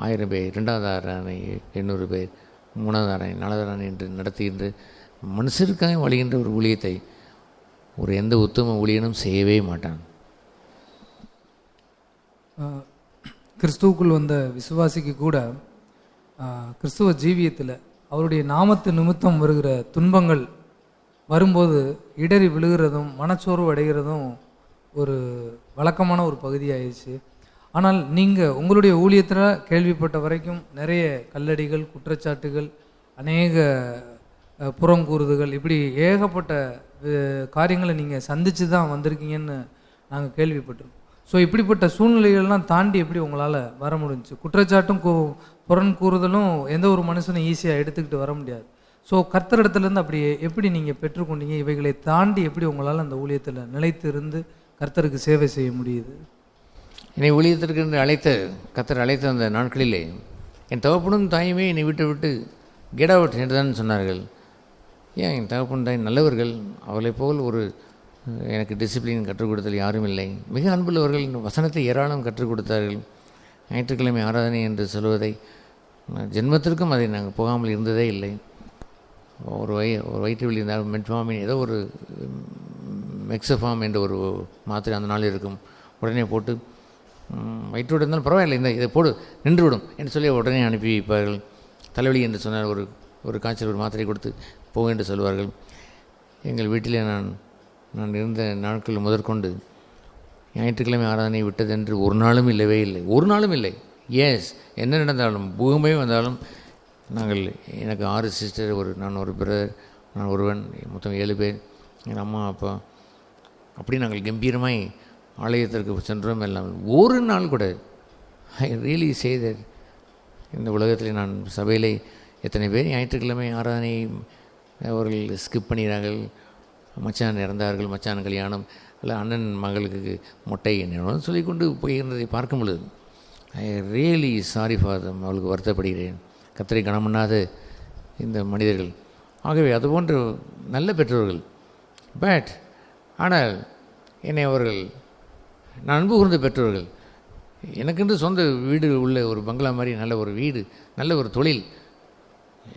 1000 பேர், 2வது ஆராதனை 800 பேர், 3வது ஆராதனை 4வது ஆராதனை என்று நடத்துகின்ற மனுஷருக்காக வழிகின்ற ஒரு ஊழியத்தை ஒரு எந்த உத்தம ஊழியனும் செய்யவே மாட்டான். கிறிஸ்துவுக்குள் வந்த விசுவாசிக்கு கூட கிறிஸ்துவ ஜீவியத்தில் அவருடைய நாமத்து நிமித்தம் வருகிற துன்பங்கள் வரும்போது இடறி விழுகிறதும் மனச்சோர்வு அடைகிறதும் ஒரு வழக்கமான ஒரு பகுதியாயிடுச்சு. ஆனால் நீங்கள் உங்களுடைய ஊழியத்தில் கேள்விப்பட்ட வரைக்கும் நிறைய கல்லடிகள், குற்றச்சாட்டுகள், அநேக புறங்கூறுதுகள், இப்படி ஏகப்பட்ட காரியங்களை நீங்கள் சந்தித்து தான் வந்திருக்கீங்கன்னு நாங்கள் கேள்விப்பட்டிருக்கோம். ஸோ இப்படிப்பட்ட சூழ்நிலைகள்லாம் தாண்டி எப்படி உங்களால் வர முடிஞ்சுச்சு? குற்றச்சாட்டும் புறன் கூறுதலும் எந்த ஒரு மனுஷனும் ஈஸியாக எடுத்துக்கிட்டு வர முடியாது. ஸோ கர்த்தரிடத்துலேருந்து அப்படி எப்படி நீங்கள் பெற்றுக்கொண்டீங்க? இவைகளை தாண்டி எப்படி உங்களால் அந்த ஊழியத்தில் நிலைத்து இருந்து கர்த்தருக்கு சேவை செய்ய முடியுது? என்னை ஊழியத்திற்கு என்று கர்த்தர் அழைத்த அந்த நாட்களிலே என் தகப்பனும் தாயுமே என்னை விட்டு கெட் அவுட் என்று தான் சொன்னார்கள். ஏன் என் தகப்பன் தாய் நல்லவர்கள், அவளை போல் ஒரு எனக்கு டிசிப்ளின் கற்றுக் கொடுத்தல் யாரும் இல்லை. மிக அன்புள்ளவர்கள், வசனத்தை ஏராளம் கற்றுக் கொடுத்தார்கள். ஞாயிற்றுக்கிழமை ஆராதனை என்று சொல்வதை ஜென்மத்திற்கும் அதை நாங்கள் போகாமல் இருந்ததே இல்லை. ஒரு வயிற்று வலி இருந்தால் மெட்ஃபார்மின் ஏதோ ஒரு மெக்ஸஃபார்ம் என்ற ஒரு மாத்திரை அந்த நாள் இருக்கும், உடனே போட்டு வயிற்றோடு இருந்தாலும் பரவாயில்லை, இதை போடு நின்றுவிடும் என்று சொல்லி உடனே அனுப்பி வைப்பார்கள். தலைவலி என்று சொன்னால் ஒரு காய்ச்சல் ஒரு மாத்திரை கொடுத்து போக என்று சொல்வார்கள். எங்கள் வீட்டிலே நான் இருந்த நாட்கள் முதற்கொண்டு ஞாயிற்றுக்கிழமை ஆராதனை விட்டதென்று ஒரு நாளும் இல்லவே இல்லை, ஒரு நாளும் இல்லை. எஸ், என்ன நடந்தாலும் பூகமே வந்தாலும் நாங்கள், எனக்கு 6 சிஸ்டர், நான் ஒரு பிரதர், நான் ஒருவன், மொத்தம் 7 பேர், எங்கள் அம்மா அப்பா, அப்படி நாங்கள் கம்பீரமாய் ஆலயத்திற்கு சென்றோம். எல்லாம் ஒரு நாள் கூட ஐ ரியலி சே தட் இந்த உலகத்தில் நான் சபையில் எத்தனை பேர் ஞாயிற்றுக்கிழமை ஆராதனை அவர்கள் ஸ்கிப் பண்ணினார்கள். மச்சான் இறந்தார்கள், மச்சான் கல்யாணம், இல்லை அண்ணன் மகளுக்கு மொட்டை என்ன சொல்லிக்கொண்டு போயிருந்ததை பார்க்கும் பொழுது I really sorry for them, அவளுக்கு வருத்தப்படுகிறேன். கர்த்தரை கனம் பண்ணாத இந்த மனிதர்கள். ஆகவே அதுபோன்ற நல்ல பெற்றோர்கள். பட் ஆனால் என்னை அவர்கள், நான் அன்பு கூர்ந்த பெற்றோர்கள், எனக்கென்று சொந்த வீடு உள்ள ஒரு பங்களா மாதிரி நல்ல ஒரு வீடு, நல்ல ஒரு தொழில்.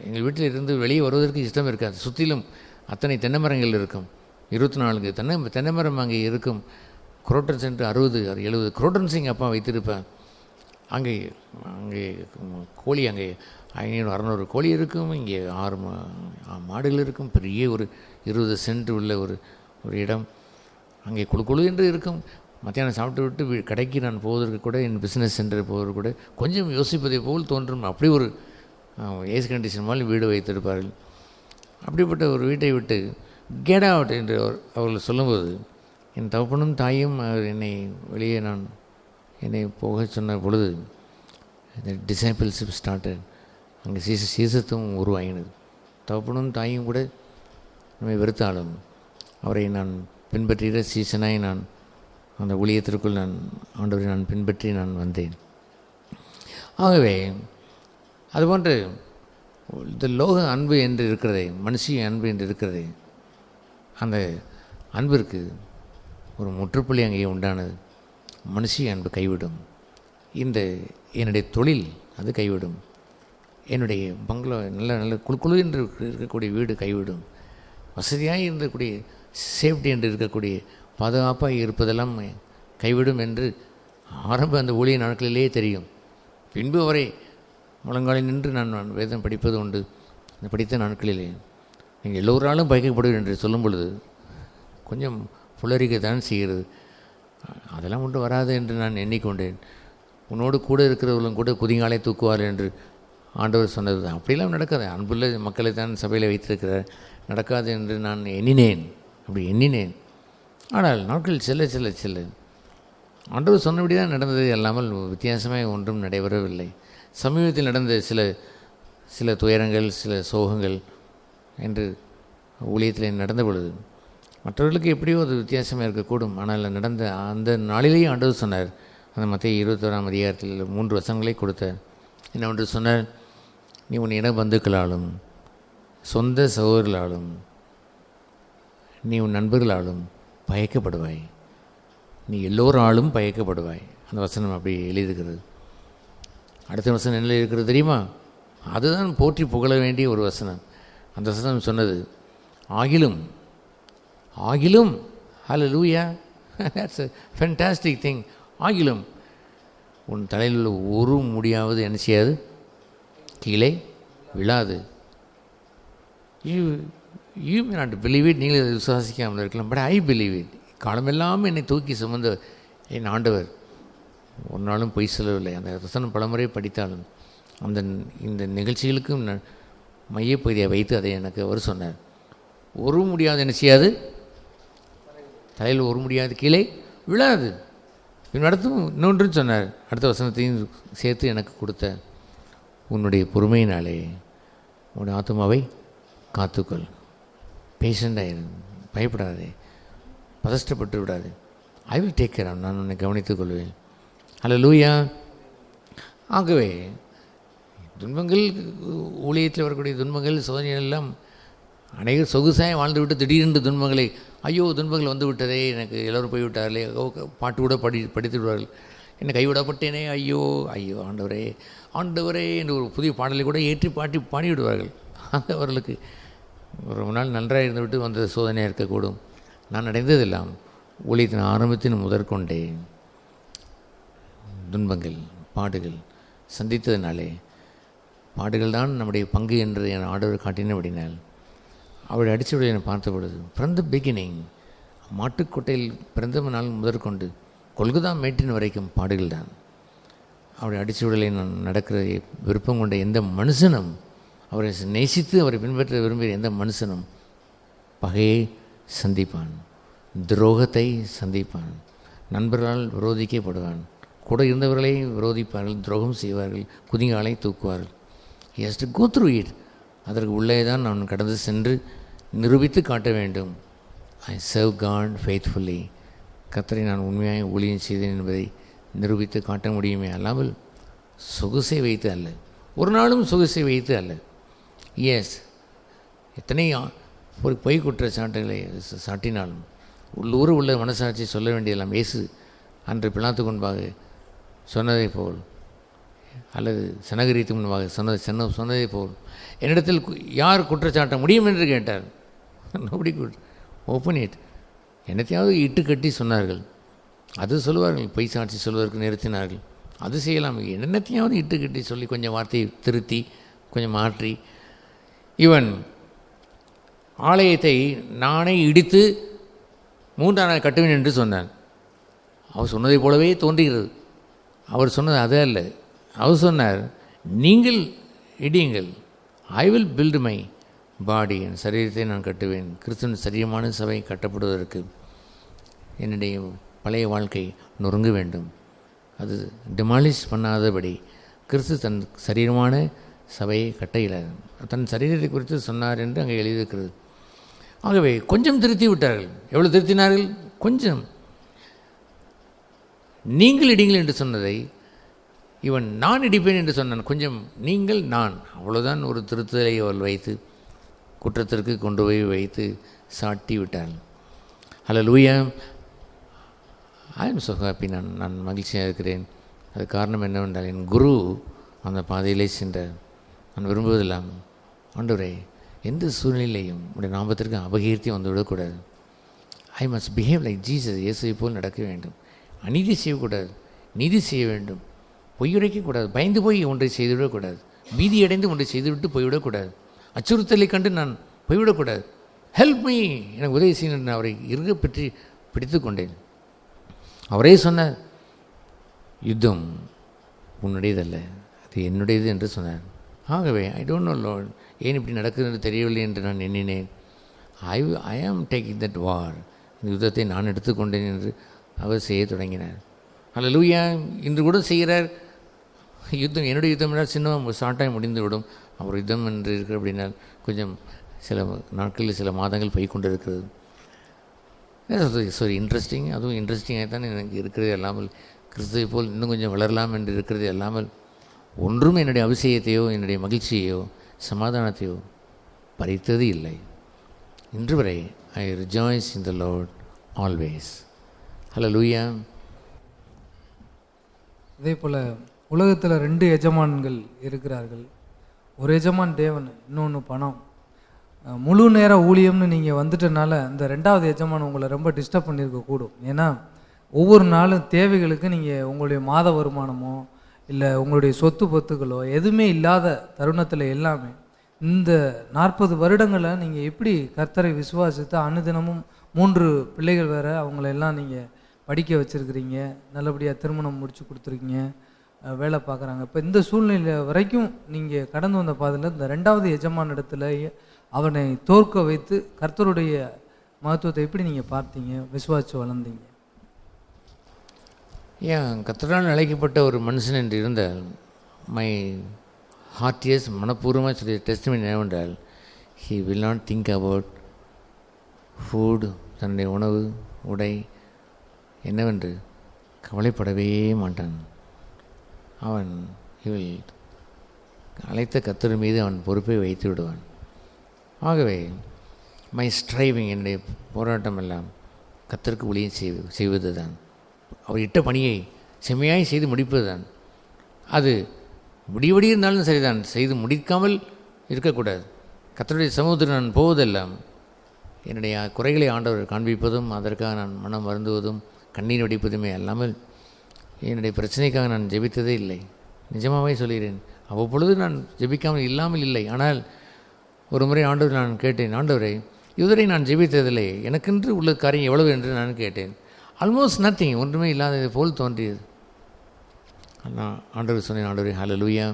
எங்கள் வீட்டில் இருந்து வெளியே வருவதற்கு இஷ்டம் இருக்காது. சுற்றிலும் அத்தனை தென்னை மரங்கள் இருக்கும், 24 தென்னை மரம் அங்கே இருக்கும். குரோட்டன்ஸ் என்று 60-70 குரோட்டன்ஸிங் அப்பா வைத்திருப்பேன். அங்கே கோழி அங்கே 500-600 கோழி இருக்கும். இங்கே 6 மாடுகள் இருக்கும். பெரிய ஒரு 20 சென்ட் உள்ள ஒரு இடம். அங்கே குழு என்று இருக்கும். மத்தியானம் சாப்பிட்டு விட்டு கடைக்கு நான் போவதற்கு கூட, என் பிஸ்னஸ் சென்டர் போவதற்கு கூட கொஞ்சம் யோசிப்பதை போல் தோன்றும். அப்படி ஒரு ஏசி கண்டிஷன் மாதிரி வீடு வைத்திருப்பார்கள். அப்படிப்பட்ட ஒரு வீட்டை விட்டு கெட் அவுட் என்று அவர்கள் சொல்லும்போது, என் தகப்பனும் தாயும் வெளியே என்னை போக சொன்ன பொழுது இந்த டிசைபிள்ஷிப் ஸ்டார்டட். அங்கே சீசத்துவம் உருவாகினது. தகப்பனும் தாயும் கூட நம்மை வெறுத்தாலும் அவரை நான் பின்பற்றுகிற சீசனாய் அந்த ஊழியத்திற்குள் ஆண்டவரை நான் பின்பற்றி வந்தேன். ஆகவே அதுபோன்று இந்த லோக அன்பு என்று இருக்கிறதே, மனுஷிய அன்பு என்று இருக்கிறதே, அந்த அன்பிற்கு ஒரு முற்றுப்புள்ளி அங்கே உண்டானது. மனுஷிய அன்பு கைவிடும். என்னுடைய தொழில் அது கைவிடும். என்னுடைய பங்களா நல்ல நல்ல குழு என்று இருக்கக்கூடிய வீடு கைவிடும், வசதியாக இருக்கக்கூடிய சேஃப்டி என்று இருக்கக்கூடிய பாதுகாப்பாக இருப்பதெல்லாம் கைவிடும் என்று ஆரம்ப அந்த ஊழிய நாட்களிலேயே தெரியும். பின்பு வரை முழங்காலில் நின்று நான் வேதம் படிப்பது உண்டு. அந்த படித்த நாட்களிலே நீங்கள் எல்லோராலும் பயக்கப்படுவீர் என்று சொல்லும் பொழுது கொஞ்சம் புலரிக்கத்தான் செய்கிறது. அதெல்லாம் ஒன்று வராது என்று நான் எண்ணிக்கொண்டேன். உன்னோடு கூட இருக்கிறவர்களும் கூட குதிங்காலை தூக்குவார் என்று ஆண்டவர் சொன்னது தான். அப்படிலாம் நடக்காது. அன்புள்ள மக்களை தான் சபையில் வைத்திருக்கிறார், நடக்காது என்று நான் எண்ணினேன். அப்படி எண்ணினேன். ஆனால் நாட்கள் செல்ல செல்ல செல்ல ஆண்டவர் சொன்னபடி தான் நடந்தது அல்லாமல் வித்தியாசமாக ஒன்றும் நடைபெறவில்லை. சமீபத்தில் நடந்த சில துயரங்கள், சில சோகங்கள் என்று ஊழியத்தில் நடந்த பொழுது மற்றவர்களுக்கு எப்படியோ அது வித்தியாசமாக இருக்கக்கூடும். ஆனால் நடந்த அந்த நாளிலேயே ஆண்டவர் சொன்னார், அந்த மத்திய 21ஆம் அதிகாரத்தில் 3 வசனங்களை கொடுத்தார். என்னவென்று சொன்னார், நீ உன் இன பந்துக்களாலும் சொந்த சகோதரர்களாலும் நீ உன் நண்பர்களாலும் பயக்கப்படுவாய், நீ எல்லோராலும் பயக்கப்படுவாய். அந்த வசனம் அப்படி எழுதியிருக்கிறது. அடுத்த வசனம் என்ன இருக்கிறது தெரியுமா? அதுதான் போற்றி புகழ வேண்டிய ஒரு வசனம். அந்த வசனம் சொன்னது, ஆகிலும் ஹல்லேலூயா, that's a fantastic thing. ஆகிலும் உன் தலையில் உள்ள ஒரு முடியாவது என்ன செய்யாது, கீழே விழாது. You may not believe it. நீங்கள் அதை விசுவாசிக்காமல் இருக்கலாம், பட் ஐ பிலீவ் இட். காலமெல்லாம் என்னை தூக்கி சுமந்த என் ஆண்டவர் ஒரு நாளும் பொய் சொல்லவில்லை. அந்த வசனம் பலமுறை படித்தாலும் இந்த நிகழ்ச்சிகளுக்கும் மையப்பகுதியை வைத்து அதை எனக்கு அவர் சொன்னார். ஒரு முடியாது என்ன செய்யாது, தலையில் ஒரு முடியாது கீழே விழாது. பின் அடுத்தும் இன்னொன்று சொன்னார். அடுத்த வசனத்தையும் சேர்த்து எனக்கு கொடுத்த, உன்னுடைய பொறுமையினாலே உன்னுடைய ஆத்மாவை காத்துக்கொள். பேஷண்டாயிரு, பயப்படாதே, பதஷ்டப்பட்டு விடாது. ஐ வில் டேக் கேர், நான் உன்னை கவனித்துக் கொள்வேன். ஹல்லேலூயா. ஆகவே துன்பங்கள், ஊழியத்தில் வரக்கூடிய துன்பங்கள், சோதனைகள் எல்லாம் அநேகர் சொகுசாக வாழ்ந்துவிட்டு திடீரென்று துன்பங்களை, ஐயோ துன்பங்கள் வந்து விட்டதே, எனக்கு எல்லோரும் போய்விட்டார்களே, பாட்டு கூட படித்து விடுவார்கள், என்னை கைவிடப்பட்டேனே, ஐயோ ஐயோ ஆண்டவரே ஆண்டவரே என்று ஒரு புதிய பாடலை கூட ஏற்றி பாடிவிடுவார்கள். அது அவர்களுக்கு ஒரு நாள் நன்றாக இருந்துவிட்டு வந்த சோதனையாக இருக்கக்கூடும். நான் அடைந்ததெல்லாம் ஊழியத்தின் ஆரம்பத்தின் முதற்கொண்டே துன்பங்கள், பாடுகள் சந்தித்ததினாலே, பாடுகள் தான் நம்முடைய பங்கு என்று என் ஆண்டவர் காட்டினபடினால் அவளை அடித்தவளை என்னை பார்த்த பொழுது, ஃப்ரம் த பிகினிங், மாட்டுக்கொட்டையில் பிறந்த நாள் முதற்கொண்டு கொல்கதா மேட்டின் வரைக்கும் பாடுகள் தான். அவளை அடித்தவளை நான் நடக்கிற விருப்பம் கொண்ட எந்த மனுஷனும், அவரை நேசித்து அவரை பின்பற்ற விரும்பிய எந்த மனுஷனும் பகையை சந்திப்பான், துரோகத்தை சந்திப்பான், நண்பர்களால் விரோதிக்கப்படுவான், கூட இருந்தவர்களை விரோதிப்பார்கள், துரோகம் செய்வார்கள், குதிங்காலை தூக்குவார்கள். He has to go through it. அதற்கு உள்ளே தான் நான் கடந்து சென்று நிரூபித்து காட்ட வேண்டும். I serve God faithfully. கர்த்தரை நான் உண்மையாக ஊழியம் செய்தேன் என்பதை நிரூபித்து காட்ட முடியுமே அல்லாமல் சொகுசை வைத்து அல்ல, ஒரு நாளும் சொகுசை வைத்து அல்ல. எஸ், எத்தனை ஒரு பொய் குற்றச்சாட்டுகளை சாட்டினாலும் உள்ளூர் உள்ள மனசாட்சி சொல்ல வேண்டியதெல்லாம் இயேசு அன்று பிலாத்துக்கு முன்பாக சொன்னதை போல், அல்லது சனகரித்து முன்பாக சொன்னதை போல், என்னிடத்தில் யார் குற்றச்சாட்ட முடியும் என்று கேட்டார். Nobody could open it. என்னத்தையாவது இட்டு கட்டி சொன்னார்கள், அது சொல்லுவார்கள், பொய் சாட்சி சொல்வதற்கு நிறுத்தினார்கள், அது செய்யலாம். என்னத்தையாவது இட்டு கட்டி சொல்லி கொஞ்சம் வார்த்தையை திருத்தி கொஞ்சம் மாற்றி, இவன் ஆலயத்தை நானே இடித்து 3ஆம் நாள் கட்டுவேன் என்று சொன்னான். அவர் சொன்னதை போலவே தோன்றுகிறது. அவர் சொன்னது அதே அல்ல. அவர் சொன்னார், நீங்கள் இடியுங்கள், I will build my body, என் சரீரத்தை நான் கட்டுவேன். கிறிஸ்துவின் சரீரமான சபை கட்டப்படுவதற்கு என்னுடைய பழைய வாழ்க்கை நொறுங்க வேண்டும். அது டிமாலிஷ் பண்ணாதபடி கிறிஸ்து தன் சரீரமான சபையை கட்டையிலார், தன் சரீரத்தை குறித்து சொன்னார் என்று அங்கே எழுதியிருக்கிறது. ஆகவே கொஞ்சம் திருத்தி விட்டார்கள். எவ்வளவு திருத்தினார்கள்? கொஞ்சம். நீங்கள் இடிங்கள் என்று சொன்னதை இவன் நான் இடிப்பேன் என்று சொன்னான். கொஞ்சம் நீங்கள் நான், அவ்வளோதான். ஒரு திருத்தலை அவள் வைத்து குற்றத்திற்கு கொண்டு போய் வைத்து சாட்டி விட்டாள். Hallelujah. I am so happy. நான் மகிழ்ச்சியாக இருக்கிறேன். அது காரணம் என்னவென்றால் என் குரு அந்த பாதையிலே சென்றார். நான் விரும்புவதெல்லாம், ஆண்டவரே எந்த சூழ்நிலையிலையும் உடைய நாமத்திற்கு அபகீர்த்தி வந்துவிடக்கூடாது. I must behave like Jesus. இயேசுவை போல் நடக்க வேண்டும். அநீதி செய்யக்கூடாது, நீதி செய்ய வேண்டும். பொய்யுரைக்கக்கூடாது, பயந்து போய் ஒன்றை செய்துவிடக்கூடாது, பீதியடைந்து ஒன்றை செய்துவிட்டு போய்விடக்கூடாது, அச்சுறுத்தலை கண்டு நான் போய்விடக்கூடாது. ஹெல்ப் மீ, எனக்கு உதவி செய்யணும். நான் அவரை இறுக பற்றி பிடித்து கொண்டேன். அவரே சொன்னார், யுத்தம் உன்னுடையதல்ல, அது என்னுடையது என்று சொன்னார். ஆகவே ஐ டோன்ட் நோ லார்ட், ஏன் இப்படி நடக்குதுன்னு தெரியவில்லை என்று நான் எண்ணினேன். ஐ ஆம் டேக்கிங் தட் வார், இந்த யுத்தத்தை நான் எடுத்துக்கொண்டேன் என்று அவர் செய்ய தொடங்கினார். அல்லேலூயா. இன்று கூட செய்கிறார். யுத்தம் என்னுடைய யுத்தம் என்றால் சின்ன ஷார்ட்டாக முடிந்துவிடும். அவர் யுத்தம் என்று இருக்கிற அப்படின்னால் கொஞ்சம் சில நாட்களில் சில மாதங்கள் போய் கொண்டு இருக்கிறது. Sorry, interesting. அதுவும் இன்ட்ரெஸ்டிங்காக தான் எனக்கு இருக்கிறது அல்லாமல், கிறிஸ்துவை போல் இன்னும் கொஞ்சம் வளரலாம் என்று இருக்கிறது அல்லாமல், ஒன்றும் என்னுடைய அபிஷேகத்தையோ என்னுடைய மகிழ்ச்சியையோ சமாதானத்தையோ பறித்தது இல்லை. இன்று வரை I rejoice in the Lord always. Hallelujah. அதே போல் உலகத்தில் 2 எஜமான்கள் இருக்கிறார்கள். ஒரு எஜமான் தேவன், இன்னொன்று பணம். முழு நேர ஊழியம்னு நீங்கள் வந்துட்டனால இந்த 2வது எஜமான் உங்களை ரொம்ப டிஸ்டர்ப் பண்ணியிருக்கக்கூடும். ஏன்னா ஒவ்வொரு நாளும் தேவைகளுக்கு நீங்கள் உங்களுடைய மாத வருமானமோ இல்லை உங்களுடைய சொத்து பத்துக்களோ எதுவுமே இல்லாத தருணத்தில் எல்லாமே இந்த 40 வருடங்களை நீங்கள் எப்படி கர்த்தரை விசுவாசித்து அனுதினமும் 3 பிள்ளைகள் வேறு, அவங்களெல்லாம் நீங்கள் படிக்க வச்சுருக்கிறீங்க, நல்லபடியாக திருமணம் முடித்து கொடுத்துருக்கீங்க, வேலை பார்க்குறாங்க. இப்போ இந்த சூழ்நிலை வரைக்கும் நீங்கள் கடந்து வந்த பாதையில் இந்த 2வது எஜமான இடத்துல அவனை தோற்க வைத்து கர்த்தருடைய மகத்துவத்தை எப்படி நீங்கள் பார்த்தீங்க, விசுவாசித்து வளர்ந்தீங்க? ஏன் கர்த்தரால் அழைக்கப்பட்ட ஒரு மனுஷன் என்று இருந்தால், மை ஹார்ட்டியஸ் மனப்பூர்வமாக சொல்லிய டெஸ்டிமனி என்னவென்றால், he will not think about food, தன்னுடைய உணவு உடை என்னவென்று கவலைப்படவே மாட்டான். அவன் இவள் அழைத்த கர்த்தர் மீது அவன் பொறுப்பை வைத்து விடுவான். ஆகவே மை ஸ்ட்ரைவிங், என்னுடைய போராட்டம் எல்லாம் கர்த்தருக்கு ஊழியம் செய்வது தான். அவர் இட்ட பணியை செம்மையாய் செய்து முடிப்பது தான். அது விடியபடி இருந்தாலும் சரிதான், செய்து முடிக்காமல் இருக்கக்கூடாது. கர்த்தருடைய சமூகத்தில் நான் போவதெல்லாம் என்னுடைய குறைகளை ஆண்டவர் காண்பிப்பதும், அதற்காக நான் மனம் வருந்துவதும் கண்ணீர் வடிப்பதுமே அல்லாமல் என்னுடைய பிரச்சனைக்காக நான் ஜெபித்ததே இல்லை. நிஜமாகவே சொல்கிறேன். அவ்வப்பொழுது நான் ஜெபிக்காமல் இல்லாமல் இல்லை. ஆனால் ஒரு முறை ஆண்டவர் நான் கேட்டேன், ஆண்டவரை இதுவரை நான் ஜெபித்ததில்லை, எனக்கென்று உள்ள காரியம் எவ்வளவு என்று நான் கேட்டேன். ஆல்மோஸ்ட் நத்திங், ஒன்றுமே இல்லாதது போல் தோன்றியது. நான் ஆண்டவர் சொன்னேன், ஆண்டவரே ஹல்லேலூயா.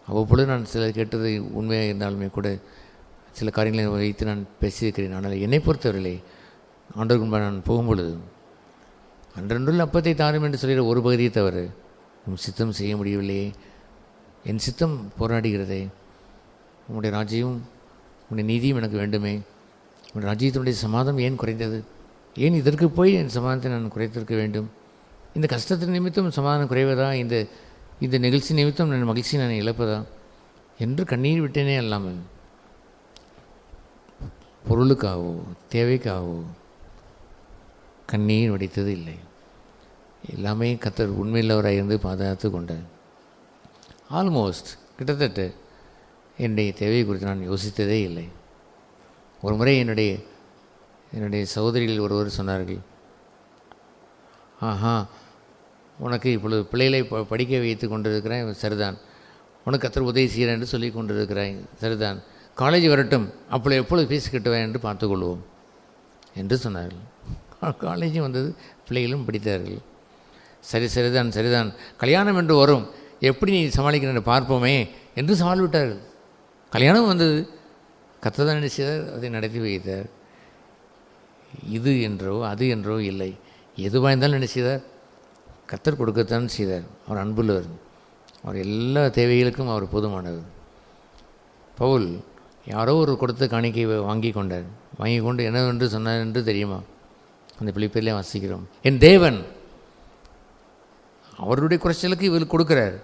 அவ்வப்பொழுது நான் சில கேட்டது உண்மையாக இருந்தாலுமே கூட சில காரியங்களை வைத்து நான் பேசியிருக்கிறேன். ஆனால் என்னை பொறுத்தவரையிலே ஆண்டவருக்கு முன்பாக நான் போகும்பொழுது, அன்றன்றுள்ள அப்பத்தை தாரும் என்று சொல்கிற ஒரு பகுதியை தவிர உன் சித்தம் செய்ய முடியவில்லையே, என் சித்தம் போராடுகிறதே, உன்னுடைய ராஜ்யம் உன்னுடைய நீதியும் எனக்கு வேண்டுமே, உன்னுடைய ராஜ்யத்தினுடைய சமாதானம் ஏன் குறைந்தது, ஏன் இதற்கு போய் என் சமாதானத்தை நான் குறைத்திருக்க வேண்டும், இந்த கஷ்டத்தின் நிமித்தம் சமாதானம் குறைவதா, இந்த நிகழ்ச்சி நிமித்தம் என் மகிழ்ச்சி நான் இழப்பதா என்று கண்ணீர் விட்டேனே அல்லாமல் பொருளுக்காகவோ தேவைக்காகவோ கண்ணீர் வடித்தது இல்லை. எல்லாமே கர்த்தர் உண்மையுள்ளவராக இருந்து பாதுகாத்து கொண்டார். ஆல்மோஸ்ட் கிட்டத்தட்ட என்னுடைய தேவையை குறித்து நான் யோசித்ததே இல்லை. ஒரு முறை என்னுடைய சகோதரிகள் ஒருவர் சொன்னார்கள், ஆஹா உனக்கு இப்பொழுது பிள்ளைகளை படிக்க வைத்து கொண்டிருக்கிறேன், சரிதான், உனக்கு கர்த்தர் உதவி செய்கிறேன் என்று சொல்லி கொண்டிருக்கிறாய், சரிதான், காலேஜ் வரட்டும், அப்பொழுது எப்பொழுது ஃபீஸ் கட்டுவேன் என்று பார்த்துக்கொள்வோம் என்று சொன்னார்கள். காலேஜும் வந்தது, பிள்ளைகளும் படித்தார்கள். சரிதான், கல்யாணம் என்று வரும், எப்படி நீ சமாளிக்கிறேன் பார்ப்போமே என்று சவால் விட்டார்கள். கல்யாணம் வந்தது, கர்த்தர் தான் நினைச்சார், அதை நடத்தி வைத்தார். இது என்றோ அது என்றோ இல்லை, எதுவாக இருந்தாலும் நினைச்சார், கர்த்தர் கொடுக்கத்தான் செய்தார். அவர் அன்புள்ளவர், அவர் எல்லா தேவைகளுக்கும் அவர் போதுமானவர். பவுல் யாரோ ஒரு கொடுத்த காணிக்கை வாங்கி கொண்டு என்னவென்று சொன்னார் என்று தெரியுமா? அந்த பிலிப்பியரிலே வாசிக்கிறோம். என் தேவன் அவருடைய குறைச்சலுக்கு இவர் கொடுக்குறார்,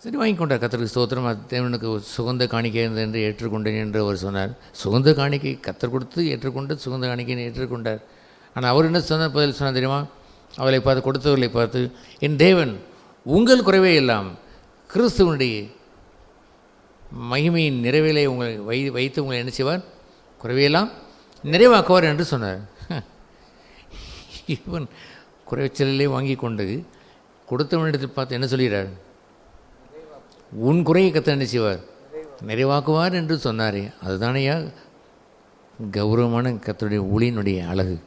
சரி வாங்கி கொண்டார். கர்த்தருக்கு ஸ்தோத்திரம், தேவனுக்கு சுகந்த காணிக்கை என்று ஏற்றுக்கொண்டேன் என்று அவர் சொன்னார். சுகந்த காணிக்கை கர்த்தர் கொடுத்து ஏற்றுக்கொண்டு சுகந்த காணிக்கையை ஏற்றுக்கொண்டார். ஆனால் அவர் என்ன சொன்னார், பதில் சொன்னார் தெரியுமா? அவளை பார்த்து, கொடுத்தவர்களை பார்த்து, என் தேவன் உங்கள் குறைவே எல்லாம் கிறிஸ்துவனுடைய மகிமையின் நிறைவிலே உங்களை வைத்து உங்களை என்ன செய்வார்? குறைவையெல்லாம் நிறைவாக்குவார் என்று சொன்னார். இவன் குறைச்சலிலே வாங்கி கொண்டு கொடுத்தவனிடத்தில் பார்த்து என்ன சொல்கிறார்? உன் குறையை கர்த்தர் என்ன செய்வார்? நிறைவாக்குவார் என்று சொன்னாரே, அதுதானையா கௌரவமான கர்த்தருடைய ஊழியனுடைய அழகு.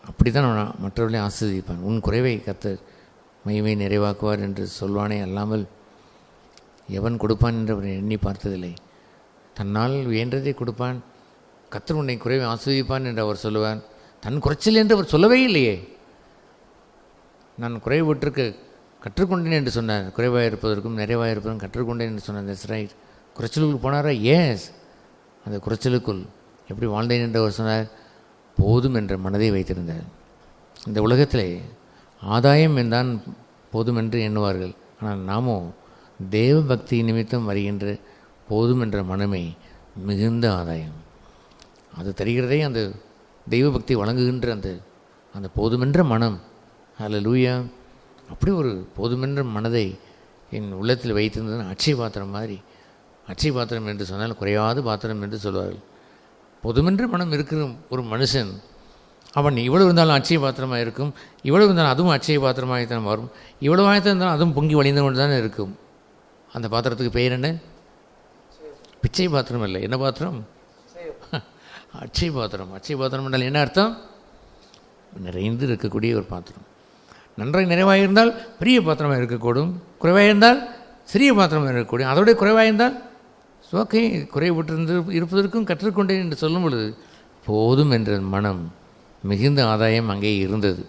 அப்படி தான் நான் மற்றவர்களையும் ஆசீர்வதிப்பான். உன் குறைவை கர்த்தர் மகிமை நிறைவாக்குவார் என்று சொல்வானே அல்லாமல் எவன் கொடுப்பான் என்று அவரை எண்ணி பார்த்ததில்லை. தன்னால் வேண்டதை கொடுப்பான். கர்த்தர் உன்னை குறைவை ஆசீர்வதிப்பான் என்று அவர் சொல்லுவார். தன் குறைச்சல் என்று அவர் சொல்லவே இல்லையே. நான் குறைவுற்றிருக்க கற்றுக்கொண்டேன் என்று சொன்னார். குறைவாக இருப்பதற்கும் நிறைவாக இருப்பதற்கும் கற்றுக்கொண்டேன் என்று சொன்னார். That's right. குறைச்சலுக்குள் போனாரா? எஸ். அந்த குறைச்சலுக்குள் எப்படி வாழ்ந்தேன் என்று அவர் சொன்னார்? போதும் என்ற மனதை வைத்திருந்தார். இந்த உலகத்திலே ஆதாயம் என்றான் போதும் என்று எண்ணுவார்கள். ஆனால் நாமோ தேவ பக்தி நிமித்தம் வருகின்ற போதும் என்ற மனமே மிகுந்த ஆதாயம். அது தருகிறதே அந்த தெய்வ பக்தி வழங்குகின்ற அந்த போதுமென்ற மனம். ஹல்லேலூயா. அப்படி ஒரு போதுமென்ற மனதை என் உள்ளத்தில் வைத்திருந்தது அட்சய பாத்திரம் மாதிரி. அட்சய பாத்திரம் என்று சொன்னால் குறையாத பாத்திரம் என்று சொல்வார்கள். போதுமென்ற மனம் இருக்கிற ஒரு மனுஷன், அவன் இவ்வளவு இருந்தாலும் அட்சய பாத்திரமாக இருக்கும், இவ்வளவு இருந்தாலும் அதுவும் அட்சய பாத்திரமாகத்தான் வரும், இவ்வளவு ஆயத்தான் இருந்தாலும் அதுவும் பொங்கி வழிந்து கொண்டு தானே இருக்கும். அந்த பாத்திரத்துக்கு பெயர் என்ன? பிச்சை பாத்திரம் இல்லை. என்ன பாத்திரம்? அட்சய பாத்திரம். அட்சய பாத்திரம் என்றால் என்ன அர்த்தம்? நிறைந்து இருக்கக்கூடிய ஒரு பாத்திரம். நன்றாக நிறைவாக இருந்தால் பெரிய பாத்திரமாக இருக்கக்கூடும், குறைவாக இருந்தால் சிறிய பாத்திரமாக இருக்கக்கூடும். அதோடைய குறைவாக இருந்தால் சோக்கை குறைவிட்டிருந்து இருப்பதற்கும் கற்றுக்கொண்டேன் என்று சொல்லும் பொழுது போதும் என்ற மனம் மிகுந்த ஆதாயம் அங்கே இருந்தது.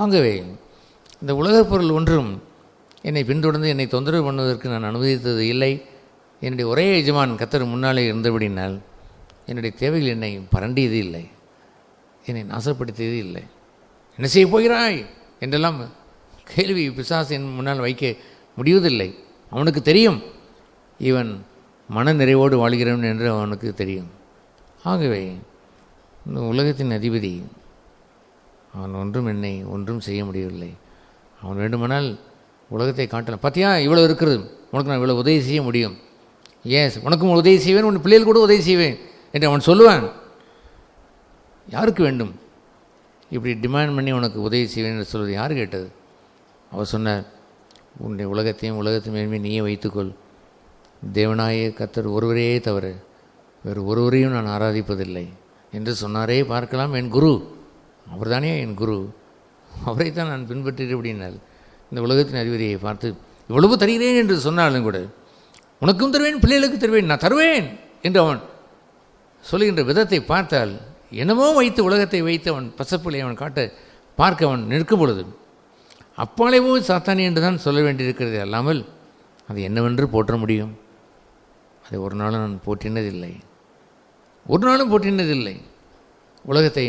ஆகவே இந்த உலகப் பொருள் ஒன்றும் என்னை பின்தொடர்ந்து என்னை தொந்தரவு பண்ணுவதற்கு நான் அனுமதித்தது இல்லை. என்னுடைய ஒரே எஜமான் கர்த்தர் முன்னாலே இருந்தபடினால் என்னுடைய தேவைகள் என்னை பரண்டியது இல்லை, என்னை நாசப்படுத்தியது இல்லை. என்ன செய்ய போகிறாய் என்றெல்லாம் கேள்வி பிசாசு என் முன்னால் வைக்க முடிவதில்லை. அவனுக்கு தெரியும் இவன் மன நிறைவோடு வாழ்கிறவன் என்று அவனுக்கு தெரியும். ஆகவே இந்த உலகத்தின் அதிபதி அவன் என்னை ஒன்றும் செய்ய முடியவில்லை. அவன் வேண்டுமானால் உலகத்தை காட்டலாம். பார்த்தியா இவ்வளோ இருக்கிறது, உனக்கு நான் இவ்வளோ உதவி செய்ய முடியும், ஏஸ் உனக்கும் உதவி செய்வேன், உன் பிள்ளைகள் கூட உதவி செய்வேன் என்று அவன் சொல்லுவான். யாருக்கு வேண்டும் இப்படி டிமாண்ட் பண்ணி உனக்கு உதவி செய்வேன் என்று சொல்வது? யார் கேட்டது? அவர் சொன்னார், உன்னுடைய உலகத்தையும் உலகத்தின் மேன்மையை நீயே வைத்துக்கொள். தேவனாய கர்த்தர் ஒருவரே தவிர வேறு ஒருவரையும் நான் ஆராதிப்பதில்லை என்று சொன்னாரே. பார்க்கலாம், என் குரு அவர் தானே என் குரு, அவரை தான் நான் பின்பற்றுகிறேன். அப்படின்னால் இந்த உலகத்தின் அதிபதியை பார்த்து இவ்வளவு தருகிறேன் என்று சொன்னாலும் கூட உனக்கும் தருவேன், பிள்ளைகளுக்கு தருவேன், நான் தருவேன் என்று அவன் சொல்லுகின்ற விதத்தை பார்த்தால் என்னமோ வைத்து உலகத்தை வைத்து அவன் பசப்பிள்ளை அவன் காட்ட பார்க்க அவன் நிற்கும் பொழுது அப்பாலேவோ சாத்தானி என்று தான் சொல்ல வேண்டியிருக்கிறது. அல்லாமல் அது என்னவென்று போற்ற முடியும்? அதை ஒரு நாளும் நான் போற்றினதில்லை, ஒரு நாளும் போற்றினதில்லை. உலகத்தை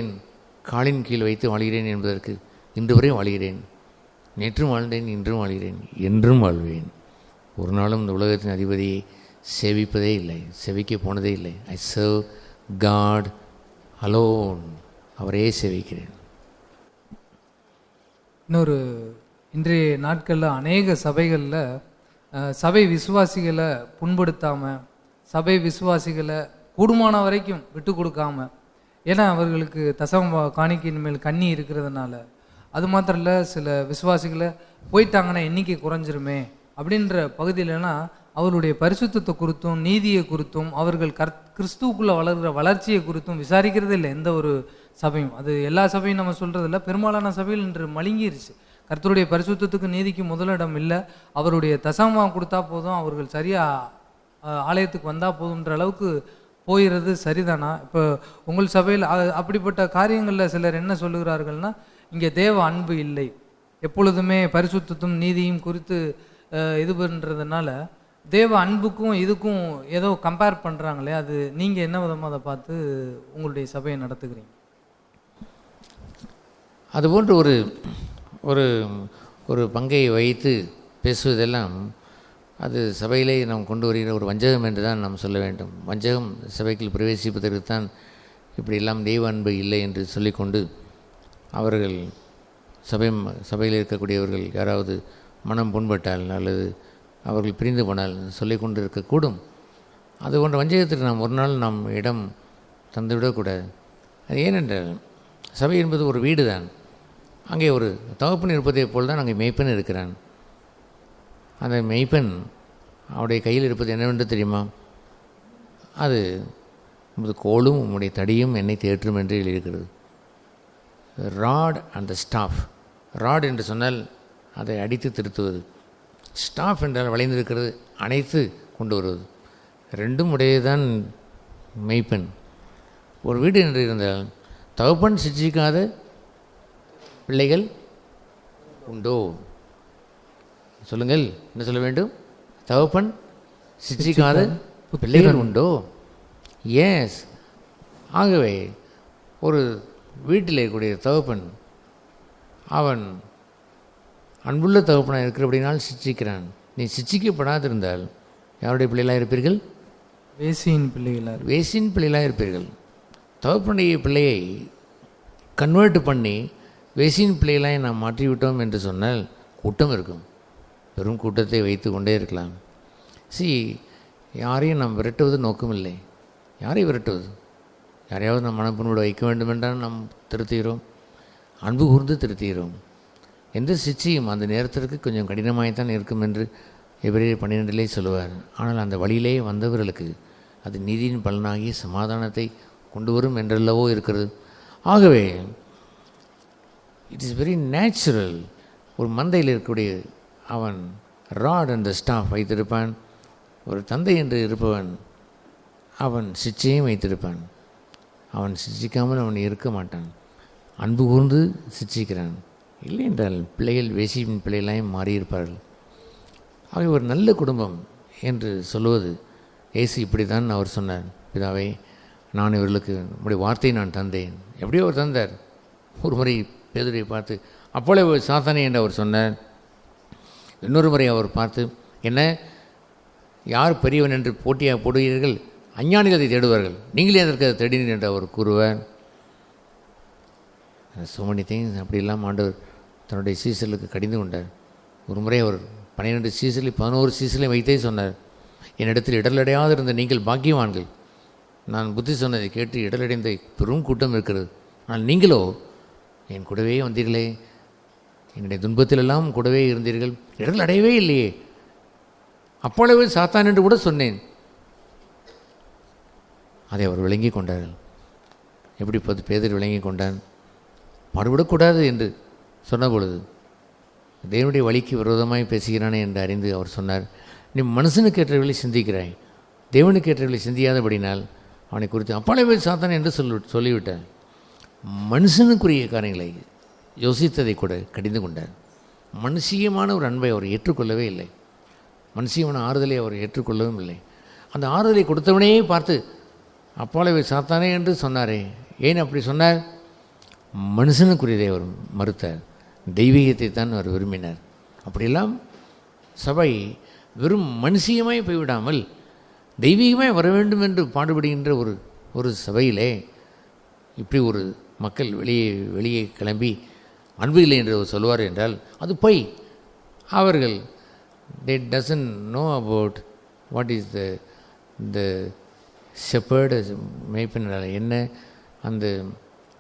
காலின் கீழ் வைத்து வாழ்கிறேன் என்பதற்கு இன்று வரை வாழ்கிறேன். நேற்றும் வாழ்ந்தேன், இன்றும் வாழ்கிறேன், என்றும் வாழ்வேன். ஒரு நாளும் இந்த உலகத்தின் அதிபதியை சேவிப்பதே இல்லை, செவிக்க போனதே இல்லை. ஐ சர்வ் காட் அலோன், அவரே சேவிக்கிறேன். இன்னொரு இன்றைய நாட்களில் அநேக சபைகளில் சபை விசுவாசிகளை புண்படுத்தாமல், சபை விசுவாசிகளை கூடுமான வரைக்கும் விட்டு கொடுக்காம, ஏன்னா அவர்களுக்கு தசம காணிக்கையின் மேல் கண்ணி இருக்கிறதுனால, அது மாத்திரம் இல்லை சில விசுவாசிகளை போயிட்டாங்கன்னா எண்ணிக்கை குறைஞ்சிருமே அப்படின்ற பகுதியிலனா அவருடைய பரிசுத்தத்தை குறித்தும் நீதியை குறித்தும் அவர்கள் கிறிஸ்துவுக்குள்ளே வளர்கிற வளர்ச்சியை குறித்தும் விசாரிக்கிறதே இல்லை எந்த ஒரு சபையும். அது எல்லா சபையும் நம்ம சொல்கிறதில்ல, பெரும்பாலான சபையில் இன்று மழுங்கிருச்சு. கர்த்தருடைய பரிசுத்தத்துக்கு நீதிக்கு முதலிடம் இல்லை. அவருடைய தசமமாக கொடுத்தா போதும், அவர்கள் சரியாக ஆலயத்துக்கு வந்தால் போதுன்ற அளவுக்கு போயிடுறது சரிதானா? இப்போ உங்கள் சபையில் அப்படிப்பட்ட காரியங்களில் சிலர் என்ன சொல்லுகிறார்கள்னா, இங்கே தேவ அன்பு இல்லை, எப்பொழுதுமே பரிசுத்தத்தும் நீதியும் குறித்து இது பண்ணுறதுனால தேவ அன்புக்கும் இதுக்கும் ஏதோ கம்பேர் பண்ணுறாங்களே, அது நீங்கள் என்ன விதமாக அதை பார்த்து உங்களுடைய சபையை நடத்துக்கிறீங்க? அதுபோன்று ஒரு ஒரு ஒரு பங்கை வைத்து பேசுவதெல்லாம் அது சபையிலே நாம் கொண்டு வருகிற ஒரு வஞ்சகம் என்று தான் நாம் சொல்ல வேண்டும். வஞ்சகம் சபைக்குள் பிரவேசிப்பதற்கு தான் இப்படியெல்லாம் தெய்வ அன்பு இல்லை என்று சொல்லிக்கொண்டு அவர்கள் சபையில் இருக்கக்கூடியவர்கள் யாராவது மனம் புண்பட்டால் அல்லது அவர்கள் பிரிந்து போனால் சொல்லிக் கொண்டு இருக்கக்கூடும். அது போன்ற வஞ்சகத்திற்கு நாம் ஒரு நாள் நாம் இடம் தந்துவிடக்கூடாது. அது ஏனென்றால் சபை என்பது ஒரு வீடு தான். அங்கே ஒரு தகப்பன் இருப்பதை போல் தான் அங்கே மெய்ப்பன் இருக்கிறான். அந்த மெய்ப்பன் அவருடைய கையில் இருப்பது என்னவென்று தெரியுமா? அது உமது கோலும் உம்முடைய தடியும் என்னை தேற்றும் என்று எழுதியிருக்கிறது. Rod and the staff. Rod என்று சொன்னால் அதை அடித்து திருத்துவது, ஸ்டாஃப் என்றால் வளைந்திருக்கிறது அணைத்து கொண்டு வருவது. ரெண்டும் உடையதான் மெய்ப்பெண். ஒரு வீடு என்று இருந்தால் தகப்பன் சிட்சிக்காத பிள்ளைகள் உண்டோ? சொல்லுங்கள், என்ன சொல்ல வேண்டும்? தகப்பன் சிட்சிக்காத பிள்ளைகள் உண்டோ? எஸ். ஆகவே ஒரு வீட்டில் இருக்கக்கூடிய தகப்பன் அவன் அன்புள்ள தகப்பனாக இருக்கிற அப்படினால் சிட்சிக்கிறான். நீ சிட்சிக்கப்படாதிருந்தால் யாருடைய பிள்ளைகளாக இருப்பீர்கள்? வேசியின் பிள்ளைகளாக. வேசியின் பிள்ளைகளாக இருப்பீர்கள். தகப்பனுடைய பிள்ளையை கன்வெர்ட் பண்ணி வேசியின் பிள்ளைகளாக நாம் மாற்றிவிட்டோம் என்று சொன்னால் கூட்டம் இருக்கும். பெரும் கூட்டத்தை வைத்து கொண்டே இருக்கலாம். யாரையும் நாம் விரட்டுவது நோக்கமில்லை. யாரை விரட்டுவது? யாரையாவது நாம் மனப்பண்போடு வைக்க வேண்டுமென்றால் நாம் திருத்துகிறோம், அன்பு கூர்ந்து திருத்துகிறோம். எந்த சிச்சையும் அந்த நேரத்திற்கு கொஞ்சம் கடினமாகத்தான் இருக்கும் என்று எபிரேயர் 12 சொல்லுவார். ஆனால் அந்த வழியிலே வந்தவர்களுக்கு அது நீதியின் பலனாகி சமாதானத்தை கொண்டு வரும் என்றல்லவோ இருக்கிறது. ஆகவே இட் இஸ் வெரி நேச்சுரல். ஒரு மந்தையில் இருக்கக்கூடிய அவன் ராட் அண்ட் ஸ்டாஃப் வைத்திருப்பான். ஒரு தந்தை என்று இருப்பவன் அவன் சிச்சையும் வைத்திருப்பான். அவன் சிச்சிக்காமல் அவன் இருக்க மாட்டான். அன்பு கூர்ந்து சிச்சிக்கிறான். இல்லை என்றால் பிள்ளைகள் வேசியின் பிள்ளைகளாயும் மாறியிருப்பார்கள். ஆகவே ஒரு நல்ல குடும்பம் என்று சொல்லுவது இயேசு இப்படி தான் அவர் சொன்னார். பிதாவே, நான் இவர்களுக்கு உடைய வார்த்தையை நான் தந்தேன். எப்படியோ அவர் தந்தார். ஒரு முறை பேதுருவை பார்த்து அப்போலே சாத்தானே என்று அவர் சொன்னார். இன்னொரு முறை அவர் பார்த்து, என்ன யார் பெரியவன் என்று போட்டியாக போடுகிறீர்கள்? அஞ்ஞானிகள் அதை தேடுவார்கள், நீங்களே அதற்கு அதை தேடினீர் என்று அவர் கூறுவார். so many things. அப்படியெல்லாம் ஆண்டவர் தன்னுடைய சீசர்களுக்கு கடிந்து கொண்டார். ஒரு முறை அவர் 12 சீசர்களை 11 சீசர்களை வைத்தே சொன்னார், என்னிடத்தில் இடலடையாது இருந்த நீங்கள் பாக்கியவான்கள். நான் புத்தி சொன்னதை கேட்டு இடலடைந்த பெரும் கூட்டம் இருக்கிறது. ஆனால் நீங்களோ என் கூடவே வந்தீர்களே, என்னுடைய துன்பத்திலெல்லாம் கூடவே இருந்தீர்கள், இடல் அடையவே இல்லையே. அப்பொழுது சாத்தான் என்று கூட சொன்னேன். அதை அவர் விளங்கி கொண்டார்கள். எப்படி பேதர் விளங்கி கொண்டான்? பாடுபடக்கூடாது என்று சொன்ன பொழுது தேவனுடைய வழிக்கு விரோதமாய் பேசுகிறானே என்று அறிந்து அவர் சொன்னார், நீ மனுஷனுக்கு ஏற்றவர்களை சிந்திக்கிறாய், தேவனுக்கு ஏற்றவர்களை சிந்தியாதபடினால் அவனை குறித்து அப்பொழுது சாத்தான் என்று சொல்லிவிட்டார். மனுஷனுக்குரிய காரியங்களை யோசித்ததை கூட கடிந்து கொண்டார். மனுஷியமான ஒரு அன்பை அவர் ஏற்றுக்கொள்ளவே இல்லை. மனுஷியமான ஆறுதலை அவர் ஏற்றுக்கொள்ளவும் இல்லை. அந்த ஆறுதலை கொடுத்தவனே பார்த்து அப்பொழுது சாத்தானே என்று சொன்னாரே. ஏன் அப்படி சொன்னார்? மனுஷனுக்குரியதை அவர் மறுத்தார். தெய்வீகத்தை தான் அவர் விரும்பினார். அப்படியெல்லாம் சபை வெறும் மனுஷியமாய் போய்விடாமல் தெய்வீகமாய் வர வேண்டும் என்று பாடுபடுகின்ற ஒரு சபையிலே இப்படி ஒரு மக்கள் வெளியே கிளம்பி அன்பு இல்லை என்று சொல்வார் என்றால் அது பொய். அவர்கள் they doesn't know about what is the shepherd, மேய்ப்பன் என்றால் என்ன,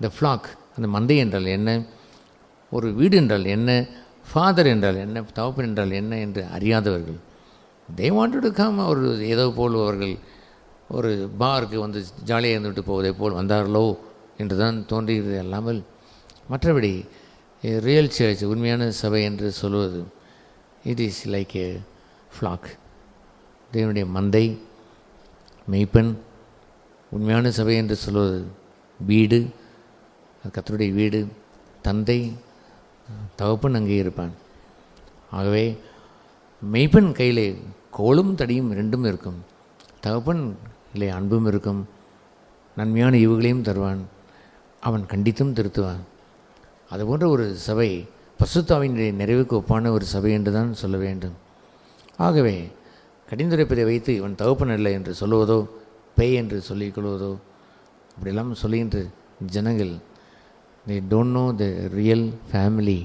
the flock, அந்த மந்தை என்றால் என்ன, ஒரு வீடு என்றால் என்ன, ஃபாதர் என்றால் என்ன, தகப்பன் என்றால் என்ன என்று அறியாதவர்கள். they wanted to come. அவர் ஏதோ போல் அவர்கள் ஒரு பாருக்கு வந்து ஜாலியாக இருந்துவிட்டு போவதை போல் வந்தார்களோ என்று தான் தோன்றுகிறது. அல்லாமல் மற்றபடி ரியல் சர்ச், உண்மையான சபை என்று சொல்வது it is like a flock. தேவனுடைய மந்தை, மெய்ப்பெண். உண்மையான சபை என்று சொல்வது வீடு, கர்த்தருடைய வீடு. தந்தை, தகப்பன் அங்கே இருப்பான். ஆகவே மெய்ப்பெண் கையிலே கோலும் தடியும் ரெண்டும் இருக்கும். தகப்பன் இல்லை அன்பும் இருக்கும். நன்மையான ஈவுகளையும் தருவான். அவன் கண்டித்தும் திருத்துவான். அதுபோன்ற ஒரு சபை பசுத்தாவினுடைய நிறைவுக்கு ஒப்பான ஒரு சபை என்று தான் சொல்ல வேண்டும். ஆகவே கடிந்துரைப்பதை வைத்து இவன் தகப்பன் இல்லை என்று சொல்லுவதோ, பேய் என்று சொல்லிக்கொள்வதோ, அப்படியெல்லாம் சொல்லுகின்ற ஜனங்கள் they don't know the real family.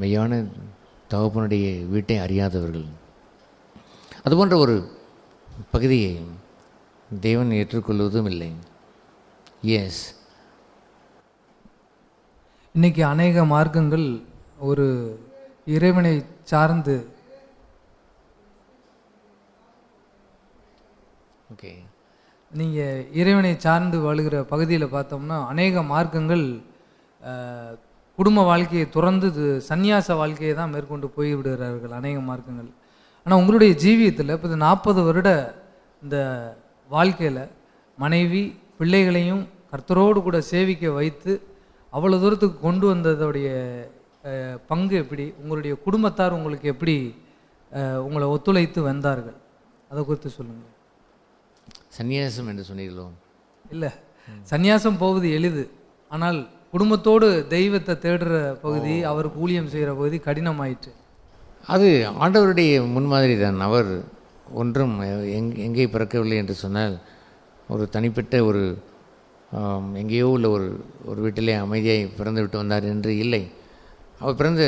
மெய்யான தகப்பனுடைய வீட்டை அறியாதவர்கள். அதுபோன்ற ஒரு பகுதியை தேவன் ஏற்றுக்கொள்வதும் இல்லை. எஸ், இன்னைக்கு அநேக மார்க்கங்கள் ஒரு இறைவனை சார்ந்து ஓகே, நீங்கள் இறைவனை சார்ந்து வாழுகிற பகுதியில் பார்த்தோம்னா அநேக மார்க்கங்கள் குடும்ப வாழ்க்கையை துறந்து சந்நியாச வாழ்க்கையை தான் மேற்கொண்டு போய்விடுகிறார்கள் அநேக மார்க்கங்கள். ஆனால் உங்களுடைய ஜீவியத்தில் இப்போ 40 வருட இந்த வாழ்க்கையில் மனைவி பிள்ளைகளையும் கர்த்தரோடு கூட சேவிக்க வைத்து அவ்வளோ தூரத்துக்கு கொண்டு வந்ததோடைய பங்கு எப்படி? உங்களுடைய குடும்பத்தார் உங்களுக்கு எப்படி உங்களை ஒத்துழைத்து வந்தார்கள்? அதை குறித்து சொல்லுங்கள். சந்நியாசம் என்று சொன்னீர்களோ? இல்லை, சந்நியாசம் போவது எளிது, ஆனால் குடும்பத்தோடு தெய்வத்தை தேடுற பகுதி, அவருக்கு ஊழியம் செய்கிற பகுதி கடினமாயிற்று. அது ஆண்டவருடைய முன்மாதிரி தான். அவர் ஒன்றும் எங்கே பிறக்கவில்லை என்று சொன்னால் ஒரு தனிப்பட்ட ஒரு எங்கேயோ உள்ள ஒரு வீட்டிலே அமைதியாய் பிறந்து விட்டு வந்தார் என்று இல்லை. அவர் பிறந்த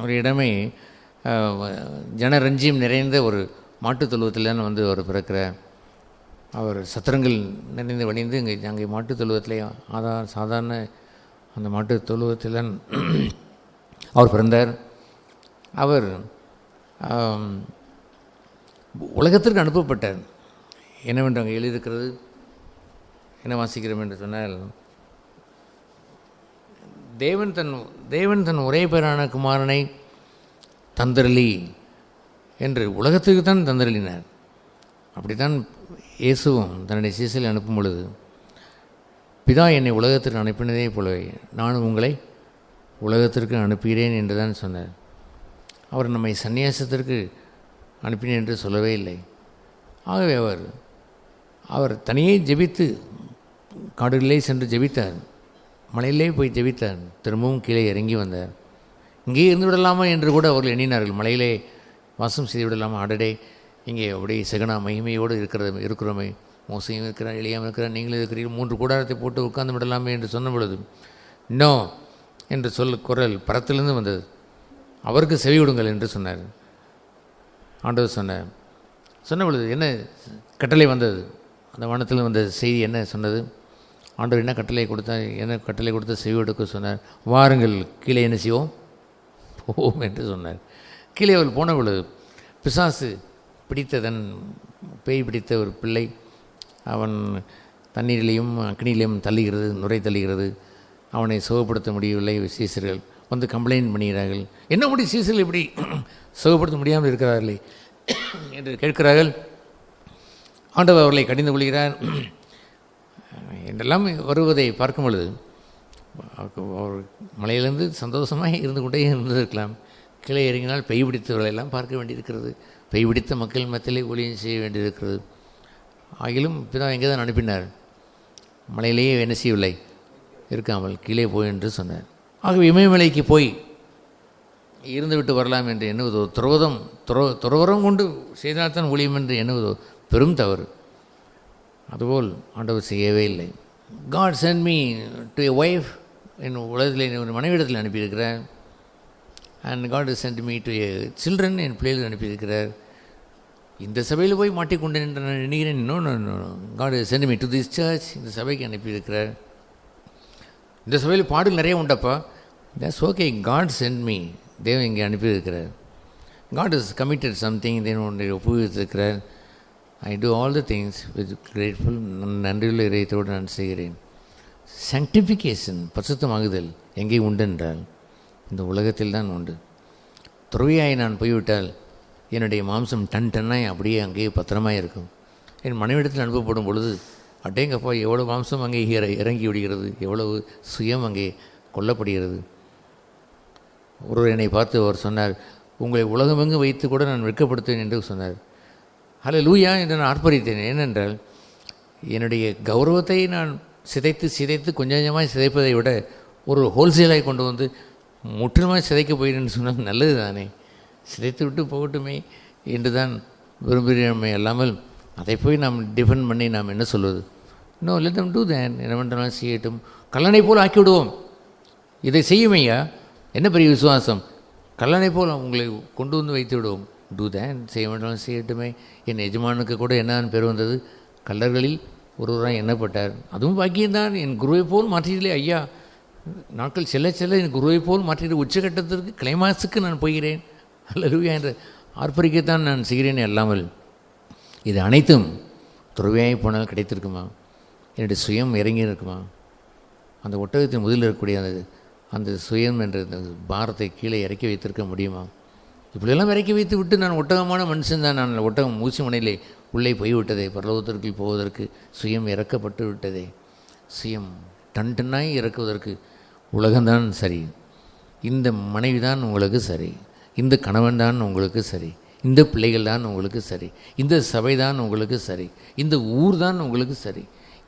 ஒரு இடமே ஜனரஞ்சியம் நிறைந்த ஒரு மாட்டுத் தொழுவத்தில் தான் வந்து அவர் பிறக்கிறார். அவர் சத்திரங்கள் நிறைந்து வழிந்து அங்கே மாட்டுத் தொழுவத்திலே சாதாரண அந்த மாட்டுத் தொழுவத்தில் தான் அவர் பிறந்தார். அவர் உலகத்திற்கு அனுப்பப்பட்டார். என்னவென்று அங்கே எழுதியிருக்கிறது, என்ன வாசிக்கிறோம் என்று சொன்னால், தேவன் தன் ஒரே பேரான குமாரனை தந்தரளி என்று உலகத்துக்கு தான் தந்தரளினார். அப்படித்தான் இயேசுவும் தன்னுடைய சீசலை அனுப்பும் பொழுது, பிதா என்னை உலகத்திற்கு அனுப்பினதே போலவே நானும் உங்களை உலகத்திற்கு அனுப்புகிறேன் என்று தான் சொன்னார். அவர் நம்மை சந்நியாசத்திற்கு அனுப்பினேன் என்று சொல்லவே இல்லை. ஆகவே அவர் தனியே ஜெபித்து காடுகளிலே சென்று ஜெபித்தார், மலையிலே போய் ஜெபித்தார், திரும்பவும் கீழே இறங்கி வந்தார். இங்கே இருந்து விடலாமா என்று கூட அவர்கள் எண்ணினார்கள். மலையிலே வாசம் செய்து விடலாமா? அடடே, இங்கே அப்படியே செகனா மகிமையோடு இருக்கிறோமே, மோசையும் இருக்கிறார், எளியாமல் இருக்கிறார், நீங்களும் இருக்கிறீர்கள், 3 கூடாரத்தை போட்டு உட்கார்ந்து விடலாமே என்று சொன்ன பொழுது, நோ என்று குரல் பரத்திலிருந்து வந்தது. அவருக்கு செவி விடுங்கள் என்று சொன்னார். ஆண்டவர் சொன்ன பொழுது என்ன கட்டளை வந்தது? அந்த வானத்தில் வந்த செய்தி என்ன சொன்னது? ஆண்டவர் என்ன கட்டளை கொடுத்தார்? என்ன கட்டளை கொடுத்து செவி கொடுக்க சொன்னார்? வாருங்கள் கீழே என்ன செய்வோம், போவோம் என்று சொன்னார். கீழே அவள் போன பொழுது பிசாசு பேய் பிடித்த ஒரு பிள்ளை, அவன் தண்ணீரிலையும் அக்னியிலையும் தள்ளுகிறது, நுரை தள்ளுகிறது. அவனை சுகப்படுத்த முடியவில்லை. சீசர்கள் வந்து கம்ப்ளைண்ட் பண்ணுகிறார்கள், என்ன முடி சீசர்கள் இப்படி சுகப்படுத்த முடியாமல் இருக்கிறார்களே என்று கேட்கிறார்கள். ஆண்டவர் அவர்களை கடிந்து கொள்கிறார் என்றெல்லாம் வருவதை பார்க்கும் பொழுது அவர் மலையிலிருந்து சந்தோஷமாக இருந்து கொண்டே இருந்திருக்கலாம். கீழே இறங்கினால் பெய் பிடித்தவர்களெல்லாம் பார்க்க வேண்டியிருக்கிறது, பெய் பிடித்த மக்கள் மத்தியிலே ஊழியம் செய்ய வேண்டியிருக்கிறது. ஆகிலும் பிதா எங்கே தான் அனுப்பினார்? மலையிலேயே என்ன செய்யவில்லை, இருக்காமல் கீழே போய் என்று சொன்னார். ஆகவே இமயமலைக்கு போய் இருந்துவிட்டு வரலாம் என்று எண்ணுவதோ, துறவரம் கொண்டு செய்தால்தான் ஊழியம் என்று எண்ணுவதோ பெரும் தவறு. அதுபோல் ஆண்டவர் செய்யவே இல்லை. God sent me to a wife, என் உலகத்தில் ஒரு மனைவிடத்தில் அனுப்பியிருக்கிறார். And God sent me to a children, என் பிள்ளைகள் அனுப்பியிருக்கிறார். இந்த சபையில் போய் மாட்டிக்கொண்டேன் என்று நான் நினைக்கிறேன். இன்னொன்று God sent me to this church, இந்த சபைக்கு அனுப்பியிருக்கிறார். இந்த சபையில் பாடல் நிறைய உண்டப்பா, that's okay, God sent me, தேவன் இங்கே அனுப்பியிருக்கிறார். God has committed something, then ஒன்றை ஒப்புவித்திருக்கிறார். I do all the things with grateful, நன்றியுள்ள இதயத்தோடு நான் செய்கிறேன். சாங்டிஃபிகேஷன், பரிசுத்தமாகுதல் எங்கே உண்டு என்றால் இந்த உலகத்தில் தான் உண்டு. துறவியாய் நான் போய்விட்டால் என்னுடைய மாம்சம் டன்னாய் அப்படியே அங்கேயே பத்திரமாக இருக்கும். என் மனைவிடத்தில் அனுப்பப்படும் பொழுது அட்டேங்கப்பா எவ்வளோ மாம்சம் அங்கே இறங்கி விடுகிறது, எவ்வளவு சுயம் அங்கே கொல்லப்படுகிறது. ஒருவர் என்னை பார்த்து அவர் சொன்னார், உங்களை உலகமெங்கு வைத்து கூட நான் வெட்கப்படுத்துவேன் என்று சொன்னார். ஹல்லேலூயா என்று நான் ஆர்ப்பரித்தேன். ஏனென்றால் என்னுடைய கௌரவத்தை நான் சிதைத்து கொஞ்சம் கொஞ்சமாக சிதைப்பதை விட ஒரு ஹோல்சேலாக கொண்டு வந்து முற்றிலுமாக சிதைக்க போயிடுன்னு சொன்னால் நல்லது தானே, சிதைத்து விட்டு போகட்டுமே என்று தான் விரும்புகிறோமே அல்லாமல் அதை போய் நாம் டிஃபெண்ட் பண்ணி நாம் என்ன சொல்வது? இன்னும் லெட் தம் டூ தேன், என்ன பண்ணுறாலும் செய்யட்டும், கல்லனை போல் ஆக்கி விடுவோம். இதை செய்யுமையா, என்ன பெரிய விசுவாசம், கல்லனை போல் உங்களை கொண்டு வந்து வைத்து விடுவோம் டூ தேட், செய்ய வேண்டாலும் செய்யட்டுமே. என் எஜமானுக்கு கூட என்னன்னு பேர் வந்தது, கல்லர்களில் ஒருவராக எண்ணப்பட்டார். அதுவும் பாக்கியம்தான். என் குருவை போல் மாற்றியதில்லை ஐயா. நாட்கள் செல்ல செல்ல என் குருவை போல் மாற்றிட்டு உச்சகட்டத்திற்கு கிளைமாஸுக்கு நான் போகிறேன். அல்லேலூயா என்று ஆர்ப்பரிக்கத்தான் நான் செய்கிறேன். அல்லாமல் இது அனைத்தும் துறவியாகி போனால் கிடைத்திருக்குமா? என்னுடைய சுயம் இறங்கி இருக்குமா? அந்த ஒட்டகத்தின் முதலில் இருக்கக்கூடிய அந்த சுயம் என்ற அந்த பாரத்தை கீழே இறக்கி வைத்திருக்க முடியுமா? இப்படியெல்லாம் இறக்கி வைத்து விட்டு நான் ஒட்டகமான மனுஷன்தான். நான் ஒட்டகம் ஊசி மனையிலே உள்ளே போய்விட்டதே. பரலோகத்திற்கு போவதற்கு சுயம் இறக்கப்பட்டு விட்டதே. சுயம் டன் டன்னாய் இறக்குவதற்கு உலகம்தான் சரி, இந்த மனைவி தான் உங்களுக்கு சரி, இந்த கணவன் தான் உங்களுக்கு சரி, இந்த பிள்ளைகள் தான் உங்களுக்கு சரி, இந்த சபை தான் உங்களுக்கு சரி, இந்த ஊர் தான் உங்களுக்கு சரி,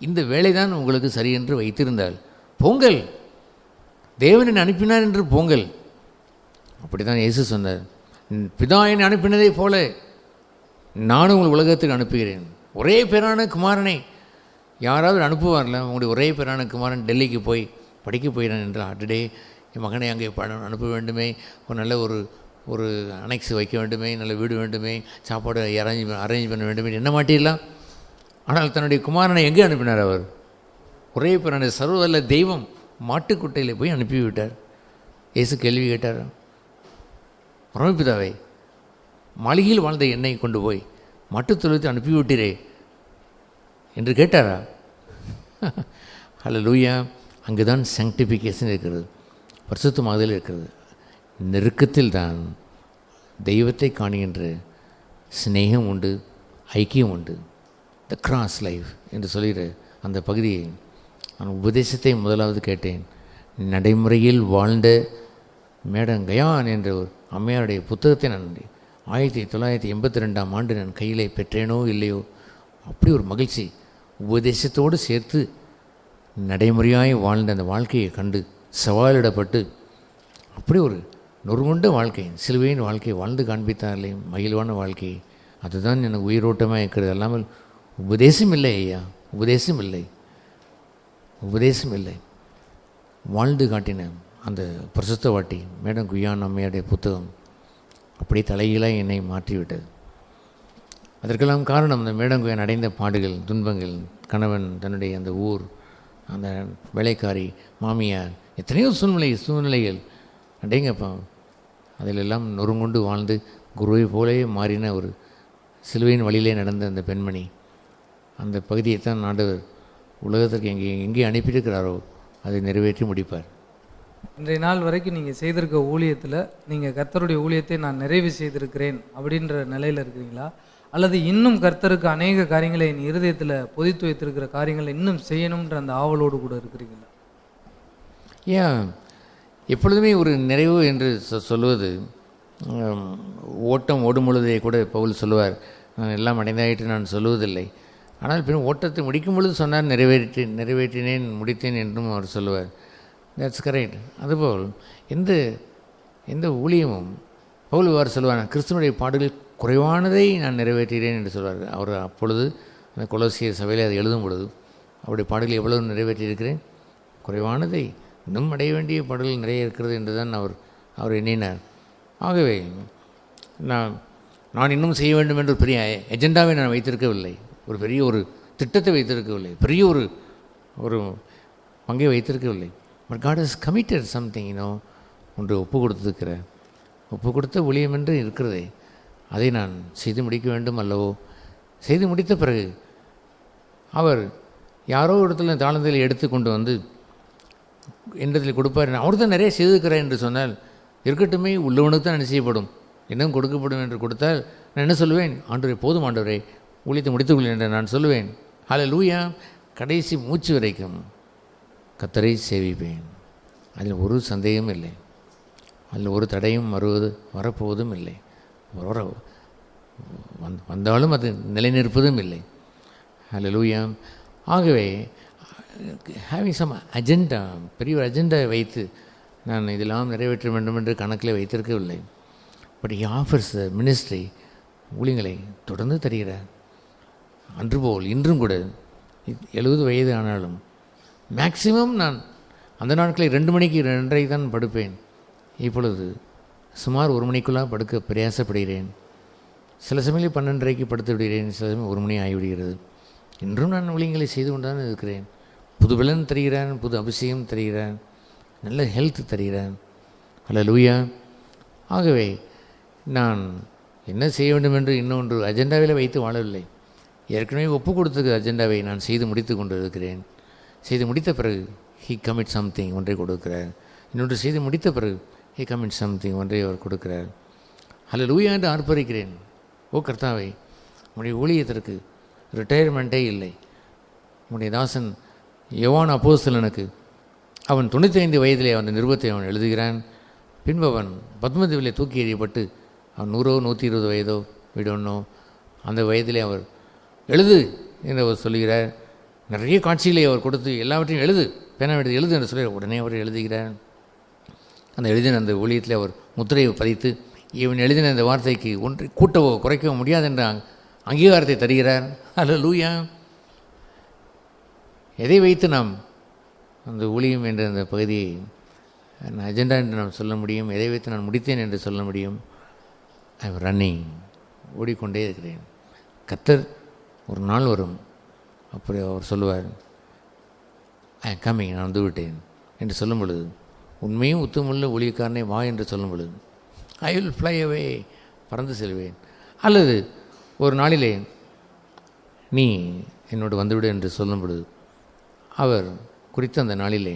இந்த வேலை தான் உங்களுக்கு சரி என்று வைத்திருந்தால் போங்கள், தேவனை அனுப்பினார் என்று போங்கள். அப்படி தான் இயேசு சொன்னார், பிதா என்னை அனுப்பினதை போல நானும் உங்கள் உலகத்துக்கு அனுப்புகிறேன். ஒரே பேரான குமாரனை யாராவது அனுப்புவார்ல? உங்களுடைய ஒரே பேரான குமாரன் டெல்லிக்கு போய் படிக்க போயிடான் என்று அட்டடே என் மகனை அங்கே அனுப்ப வேண்டுமே, ஒரு நல்ல ஒரு அனெக்ஸ் வைக்க வேண்டுமே, நல்ல வீடு வேண்டுமே, சாப்பாடு அரேஞ்ச் பண்ண வேண்டுமே என்ன மாட்டிடலாம். ஆனால் தன்னுடைய குமாரனை எங்கே அனுப்பினார் அவர்? ஒரே பேரான சர்வவல்ல தெய்வம் மாட்டுக்குட்டையில் போய் அனுப்பிவிட்டார். இயேசு கேள்வி கேட்டார், பரமபிதாவை, மாளிகையில் வாழ்ந்த என்னை கொண்டு போய் மாட்டுத்தொழுத்து அனுப்பிவிட்டீரே என்று கேட்டாரா? ஹல்லேலூயா. அங்கு தான் சாங்டிஃபிகேஷன் இருக்கிறது, பரிசுத்தமாதல் இருக்கிறது. நெருக்கத்தில் தான் தெய்வத்தை காணுகின்ற சிநேகம் உண்டு, ஐக்கியம் உண்டு. த கிராஸ் லைஃப் என்று சொல்கிற அந்த பகுதியை நான் உபதேசத்தை முதலாவது கேட்டேன். நடைமுறையில் வாழ்ந்த மேடம் கயான் என்ற ஒரு அம்மையாருடைய புத்தகத்தை நான் 1982ஆம் ஆண்டு நான் கையிலே பெற்றேனோ இல்லையோ, அப்படி ஒரு மகிழ்ச்சி. உபதேசத்தோடு சேர்த்து நடைமுறையாய் வாழ்ந்த அந்த வாழ்க்கையை கண்டு சவாலிடப்பட்டு அப்படி ஒரு நொறுங்குண்ட வாழ்க்கை, சிலுவையின் வாழ்க்கையை வாழ்ந்து காண்பித்தார்களே, மகிழ்வான வாழ்க்கை. அதுதான் எனக்கு உயிரோட்டமாக இருக்கிறது. அல்லாமல் உபதேசம் இல்லை ஐயா, உபதேசம் இல்லை, உபதேசம் இல்லை. வாழ்ந்து காட்டின அந்த பிரசுத்தவாட்டி மேடம் குயான் அம்மையுடைய புத்தகம் அப்படி தலைகீழாக என்னை மாற்றிவிட்டது. அதற்கெல்லாம் காரணம் அந்த மேடம் குயான் அடைந்த பாடுகள், துன்பங்கள், கணவன், தன்னுடைய அந்த ஊர், அந்த வேலைக்காரி, மாமியார், எத்தனையோ சூழ்நிலைகள் அடைங்கப்பா. அதிலெல்லாம் நொறுங்குண்டு வாழ்ந்து குருவை போலவே மாறின ஒரு சிலுவையின் வழியிலே நடந்த அந்த பெண்மணி, அந்த பகுதியைத்தான் ஆண்டவர் உலகத்திற்கு எங்கே அனுப்பியிருக்கிறாரோ அதை நிறைவேற்றி முடிப்பார். இன்றைய நாள் வரைக்கும் நீங்கள் செய்திருக்க ஊழியத்தில் நீங்கள் கர்த்தருடைய ஊழியத்தை நான் நிறைவு செய்திருக்கிறேன் அப்படின்ற நிலையில் இருக்கிறீங்களா? அல்லது இன்னும் கர்த்தருக்கு அநேக காரியங்களை என் இருதயத்தில் பொதித்து வைத்திருக்கிற காரியங்களை இன்னும் செய்யணுன்ற அந்த ஆவலோடு கூட இருக்கிறீங்களா? ஏன் எப்பொழுதுமே ஒரு நிறைவு என்று சொல்லுவது, ஓட்டம் ஓடும் பொழுதே கூட பவுல் சொல்லுவார், நான் எல்லாம் அடைந்தாயிட்டு நான் சொல்லுவதில்லை. ஆனால் பின் ஓட்டத்தை முடிக்கும் பொழுது சொன்னார், நிறைவேற்றினேன் முடித்தேன் என்றும் அவர் சொல்லுவார். That's correct. அதுபோல் எந்த ஊழியமும் பவுல் இவ்வாறு சொல்லுவார், கிறிஸ்துவனுடைய பாடுகளில் குறைவானதை நான் நிறைவேற்றுகிறேன் என்று சொல்வார். அவர் அப்பொழுது அந்த கொலோசியர் சபையில் அதை எழுதும் பொழுது அவருடைய பாடுகளை எவ்வளவு நிறைவேற்றியிருக்கிறேன், குறைவானதை, இன்னும் அடைய வேண்டிய பாடுகள் நிறைய இருக்கிறது என்று தான் அவர் எண்ணினார். ஆகவே நான் இன்னும் செய்ய வேண்டும் என்ற ஒரு பெரிய எஜெண்டாவை நான் வைத்திருக்கவில்லை, ஒரு பெரிய ஒரு திட்டத்தை வைத்திருக்கவில்லை, பெரிய ஒரு பங்கை வைத்திருக்கவில்லை. But God has committed something, ஒன்று ஒப்பு கொடுத்துருக்கிறார். ஒப்பு கொடுத்த ஊழியம் என்று இருக்கிறதே, அதை நான் செய்து முடிக்க வேண்டும் அல்லவோ? செய்து முடித்த பிறகு அவர் யாரோ இடத்துல தாளத்தில் எடுத்து கொண்டு வந்து என்னிடத்தில் கொடுப்பார். அவர் தான் நிறைய செய்திருக்கிறார் என்று சொன்னால் இருக்கட்டுமே, உள்ளவனுக்கு தான் நிச்சயப்படும், இன்னும் கொடுக்கப்படும் என்று கொடுத்தால் நான் என்ன சொல்லுவேன்? ஆண்டவரே, போதும் ஆண்டவரே, ஊழியத்தை முடித்துக்கொள்ள என்று நான் சொல்லுவேன். ஹல்லேலூயா. கடைசி மூச்சு வரைக்கும் கர்த்தரை சேவிப்பேன். அதில் ஒரு சந்தேகமும் இல்லை, அதில் ஒரு தடையும் வரப்போவதும் இல்லை, வந்தாலும் அது நிலைநிற்பதும் இல்லை. ஹல்லேலூயா. ஆகவே ஹேவிங் சம் அஜெண்டா, பெரிய ஒரு அஜெண்டா வைத்து நான் இதெல்லாம் நிறைவேற்ற வேண்டும் என்று கணக்கில் வைத்திருக்கவில்லை. But he offers the ministry, ஊழியங்களை தொடர்ந்து தருகிறார். அன்று போல் இன்றும் கூட 70 வயது ஆனாலும் மேக்சிமம் நான் அந்த நாட்களில் 2 மணிக்கு 2:30 தான் படுப்பேன். இப்பொழுது சுமார் 1 மணிக்குள்ளாக படுக்க பிரயாசப்படுகிறேன். சில சமயம் 12:30க்கு படுத்து விடுகிறேன், சில சமயம் 1 மணி ஆகிவிடுகிறது. இன்றும் நான் ஊழியங்களை செய்து கொண்டு தான் இருக்கிறேன். புது பலன் தருகிறான், புது அபிஷேகம் தருகிறான், நல்ல ஹெல்த் தருகிறான். ஹல்லேலூயா. ஆகவே நான் என்ன செய்ய வேண்டும் என்று இன்னொன்று அஜெண்டாவில் வைத்து வாழவில்லை. ஏற்கனவே ஒப்பு கொடுத்த அஜெண்டாவை நான் செய்து முடித்து கொண்டு இருக்கிறேன். செய்து முடித்த பிறகு ஹீ கமிட் சம்திங் ஒன்றை கொடுக்கிறார். இன்னொன்று செய்து முடித்த பிறகு ஹீ கமிட் சம்திங் ஒன்றை அவர் கொடுக்கிறார். ஹல்லேலூயா என்று ஆர்ப்பரிக்கிறேன். ஓ கர்த்தாவே, உம்முடைய ஊழியத்திற்கு ரிட்டையர்மெண்ட்டே இல்லை. உம்முடைய தாசன் யோவான் அப்போஸ்தலனுக்கு அவன் 95 வயதிலே அந்த நிருபத்தை அவன் எழுதுகிறான். பின்பு அவன் பத்மதீவிலே தூக்கி எறியப்பட்டு அவன் 100 120 வயதோ விடொன்னோ அந்த வயதிலே அவர் எழுது என்று அவர் சொல்லுகிறார். நிறைய காட்சிகளை அவர் கொடுத்து எல்லாவற்றையும் எழுது, பேனா எடுத்து எழுது என்று சொல்லி உடனே அவர் எழுதுகிறார். அந்த எழுதின அந்த ஊழியத்தில் அவர் முத்திரையை பதித்து இவன் எழுதின அந்த வார்த்தைக்கு ஒன்றை கூட்டவோ குறைக்கவோ முடியாது என்ற அங்கீகாரத்தை தருகிறார். ஹல்லேலூயா. எதை வைத்து நாம் அந்த ஊழியம் என்ற அந்த பகுதியை அஜெண்டா என்று நாம் சொல்ல முடியும்? எதை வைத்து நான் முடித்தேன் என்று சொல்ல முடியும்? ஐ எம் ரன்னிங், ஓடிக்கொண்டே இருக்கிறேன். கர்த்தர் ஒரு நாள் வரும், அப்படி அவர் சொல்லுவார், ஐ எம் கம்மிங், நான் வந்து விட்டேன் என்று சொல்லும் பொழுது, உண்மையும் உத்தமுள்ள ஊழியக்காரனே வா என்று சொல்லும் பொழுது, ஐ வில் ஃப்ளை அவே, பறந்து செல்வேன். அல்லது ஒரு நாளிலே நீ என்னோடு வந்துவிடு என்று சொல்லும் பொழுது, அவர் குறித்த அந்த நாளிலே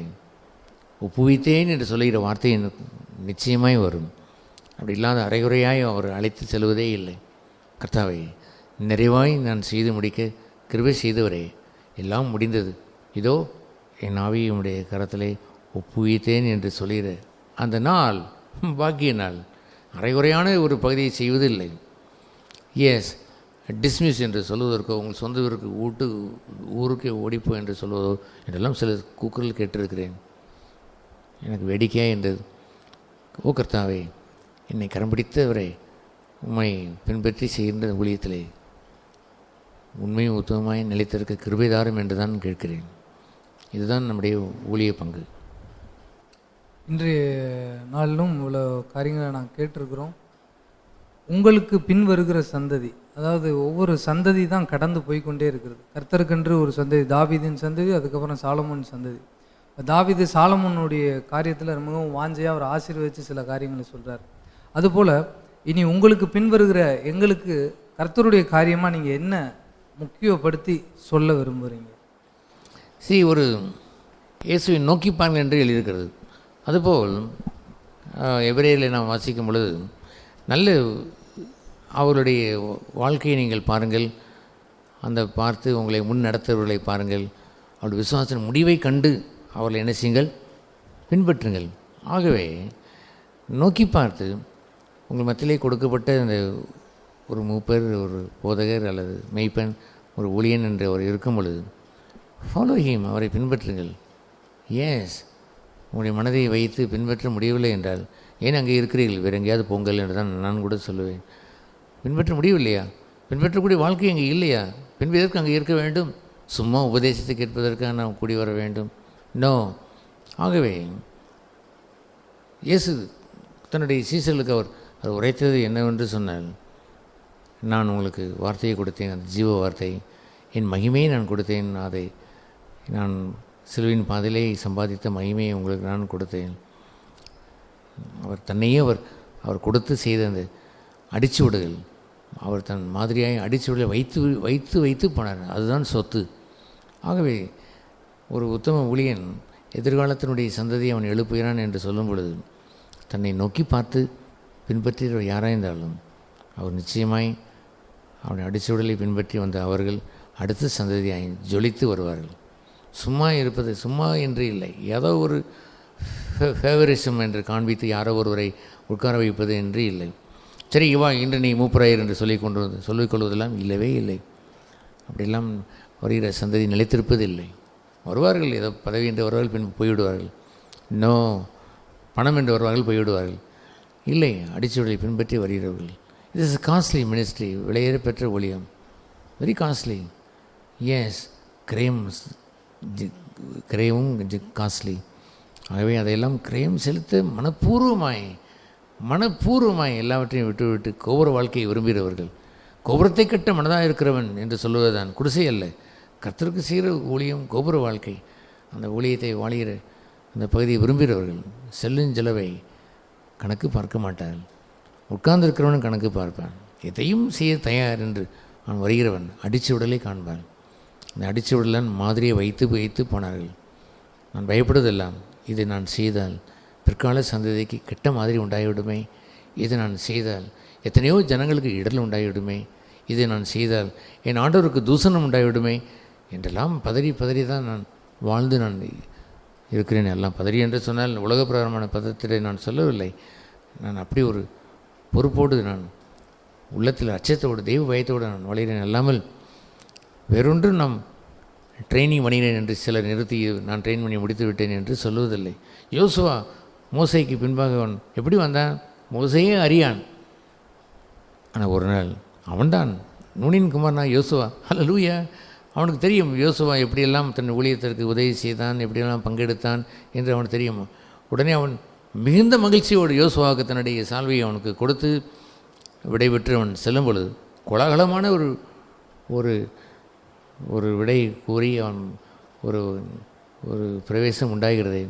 ஒப்புவித்தேன் என்று சொல்லுகிற வார்த்தை நிச்சயமாய் வரும். அப்படி இல்லாத அரைகுறையாய் அவர் அழைத்து செல்வதே இல்லை. கர்த்தாவே, நிறைவாய் நான் செய்து முடிக்க கிருபை செய்தவரே, எல்லாம் முடிந்தது, இதோ என் ஆவியை உம்முடைய கரத்திலே ஒப்புவித்தேன் என்று சொல்லுகிற அந்த நாள் பாக்கிய நாள். அரைகுறையான ஒரு பகுதியை செய்வதில்லை. எஸ், டிஸ்மிஸ் என்று சொல்வதற்கோ, உங்கள் சொந்த ஊருக்கு ஊருக்கே ஓடிப்போ என்று சொல்வதோ என்றெல்லாம் சில கூக்குரல் கேட்டிருக்கிறேன். எனக்கு வேடிக்கையாக என்றது. ஓ கர்த்தாவே, என்னை கரம் பிடித்தவரை உம்மை பின்பற்றி செய்கின்ற ஊழியத்திலே உண்மையும் உத்தமமாய் நிலைத்திருக்க கிருபைதாரம் என்று தான் கேட்கிறேன். இதுதான் நம்முடைய ஊழிய பங்கு. இன்றைய நாளிலும் இவ்வளோ காரியங்களை நான் கேட்டிருக்கிறோம். உங்களுக்கு பின் வருகிற சந்ததி, அதாவது ஒவ்வொரு சந்ததி தான் கடந்து போய்கொண்டே இருக்கிறது. கர்த்தருக்கென்று ஒரு சந்ததி, தாவீதின் சந்ததி, அதுக்கப்புறம் சாலமோன் சந்ததி. தாவீது சாலமோனுடைய காரியத்தில் மிகவும் வாஞ்சையாக அவர் ஆசீர்வதித்து சில காரியங்களை சொல்கிறார். அதுபோல் இனி உங்களுக்கு பின்வருகிற எங்களுக்கு கர்த்தருடைய காரியமாக நீங்கள் என்ன முக்கியப்படுத்தி சொல்ல விரும்புகிறீங்க? ஒரு இயேசுவை நோக்கி பாருங்கள் என்று எழுதியிருக்கிறது. அதுபோல் எபிரேயரில் நாம் வாசிக்கும் பொழுது நல்ல அவருடைய வாழ்க்கையை நீங்கள் பாருங்கள், அந்த பார்த்து உங்களை முன் நடத்துவர்களை பாருங்கள், அவருடைய விசுவாசத்தின் முடிவை கண்டு அவர்களை என்ன செய்யுங்கள், பின்பற்றுங்கள். ஆகவே நோக்கி பார்த்து உங்கள் மத்தியிலே கொடுக்கப்பட்ட அந்த ஒரு மூப்பர், ஒரு போதகர் அல்லது மெய்ப்பன், ஒரு ஊழியன் என்று அவர் இருக்கும் பொழுது ஃபாலோ ஹீம், அவரை பின்பற்றுங்கள். எஸ், உங்களுடைய மனதை வைத்து பின்பற்ற முடியவில்லை என்றால் ஏன் அங்கே இருக்கிறீர்கள், வேறு எங்கேயாவது பொங்கல் என்று தான் நான் கூட சொல்லுவேன். பின்பற்ற முடியவில்லையா? பின்பற்றக்கூடிய வாழ்க்கை அங்கே இல்லையா? பின்பு எதற்கு அங்கே இருக்க வேண்டும்? சும்மா உபதேசத்தை கேட்பதற்காக நாம் கூடி வர வேண்டும்? நோ. ஆகவே இயேசு தன்னுடைய சீசர்களுக்கு அவர் உரைத்தது என்னவென்று சொன்னால், நான் உங்களுக்கு வார்த்தையை கொடுத்தேன், அந்த ஜீவ வார்த்தை, என் மகிமையை நான் கொடுத்தேன், அதை நான் சிலுவின் பாதையிலே சம்பாதித்த மகிமையை உங்களுக்கு நான் கொடுத்தேன். அவர் தன்னையே அவர் கொடுத்து செய்த அந்த அடிச்சுவிடுதல், அவர் தன் மாதிரியாக அடிச்சுவிடலை வைத்து வைத்து வைத்து போனார். அதுதான் சொத்து. ஆகவே ஒரு உத்தம ஊழியன் எதிர்காலத்தினுடைய சந்ததியை அவன் எழுப்புகிறான் என்று சொல்லும் பொழுது தன்னை நோக்கி பார்த்து பின்பற்றுகிற யாராக இருந்தாலும் அவர் நிச்சயமாய் அவனை அடிச்சுவிடலை பின்பற்றி வந்த அவர்கள் அடுத்த சந்ததியாய் ஜொலித்து வருவார்கள். சும்மா இருப்பது, சும்மா என்று இல்லை, ஏதோ ஒரு ஃபேவரிசம் என்று காண்பித்து யாரோ ஒருவரை உட்கார வைப்பது என்று இல்லை. சரி, இவா இன்று நீ மூப்பராயர் என்று சொல்லிக்கொள்வதெல்லாம் இல்லவே இல்லை. அப்படியெல்லாம் வருகிற சந்ததி நிலைத்திருப்பதில்லை. வருவார்கள், ஏதோ பதவி என்று வருவார்கள், பின் போய்விடுவார்கள். நோ, பணம் என்று வருவார்கள், போய்விடுவார்கள். இல்லை, அடிச்சுவடலை பின்பற்றி வருகிறவர்கள். இது இஸ் காஸ்ட்லி மினிஸ்ட்ரி, விலையேற பெற்ற ஊழியம், வெரி காஸ்ட்லி. எஸ், கிரயமும் காஸ்ட்லி. ஆகவே அதையெல்லாம் கிரயம் செலுத்த மனப்பூர்வமாய் எல்லாவற்றையும் விட்டுவிட்டு கோபுர வாழ்க்கையை விரும்புகிறவர்கள் கோபுரத்தை கட்ட மனதாக இருக்கிறவன் என்று சொல்லுவதுதான். குடிசை அல்ல, கர்த்தருக்கு செய்கிற ஊழியம் கோபுர வாழ்க்கை. அந்த ஊழியத்தை வாழுகிற அந்த பகுதியை விரும்புகிறவர்கள் செல்லுஞ்செலவை கணக்கு பார்க்க மாட்டார்கள். உட்கார்ந்து இருக்கிறவனும் கணக்கு பார்ப்பான். எதையும் செய்ய தயார் என்று அவன் வருகிறவன் அடித்து விடலை காண்பான். அந்த அடித்து விடலான் மாதிரியை வைத்து போனார்கள். நான் பயப்படுவதெல்லாம், இதை நான் செய்தால் பிற்கால சந்ததிக்கு கெட்ட மாதிரி உண்டாகிவிடுமே, இதை நான் செய்தால் எத்தனையோ ஜனங்களுக்கு இடல் உண்டாகிவிடுமே, இதை நான் செய்தால் என் ஆண்டவருக்கு தூசணம் உண்டாகிவிடுமே என்றெல்லாம் பதறி தான் நான் வாழ்ந்து நான் இருக்கிறேன். எல்லாம் பதறி என்று சொன்னால் உலக பிரகாரமான பதத்திலே நான் சொல்லவில்லை. நான் அப்படி ஒரு பொறுப்போடு நான் உள்ளத்தில் அச்சத்தோடு தெய்வ பயத்தோடு நான் வளைகிறேன். அல்லாமல் வேறொன்றும் நாம் ட்ரைனிங் பண்ணினேன் என்று சிலர் நிறுத்தி நான் ட்ரெயின் பண்ணி முடித்து விட்டேன் என்று சொல்லுவதில்லை. யோசுவா மோசைக்கு பின்பாக அவன் எப்படி வந்தான்? மோசையே அறியான். ஆனால் ஒரு நாள் அவன்தான் நூனின் குமாரனா யோசுவா. ஹல்லேலூயா. அவனுக்கு தெரியும் யோசுவா எப்படியெல்லாம் தன் ஊழியத்திற்கு உதவி செய்தான், எப்படியெல்லாம் பங்கெடுத்தான் என்று அவனுக்கு தெரியும். உடனே அவன் மிகுந்த மகிழ்ச்சியோடு யோசுவாவுக்கு தன்னுடைய சால்வையை அவனுக்கு கொடுத்து விடைபெற்று அவன் செல்லும் பொழுது கோலாகலமான ஒரு ஒரு விடை கூறி அவன் ஒரு ஒரு பிரவேசம் உண்டாகிறது.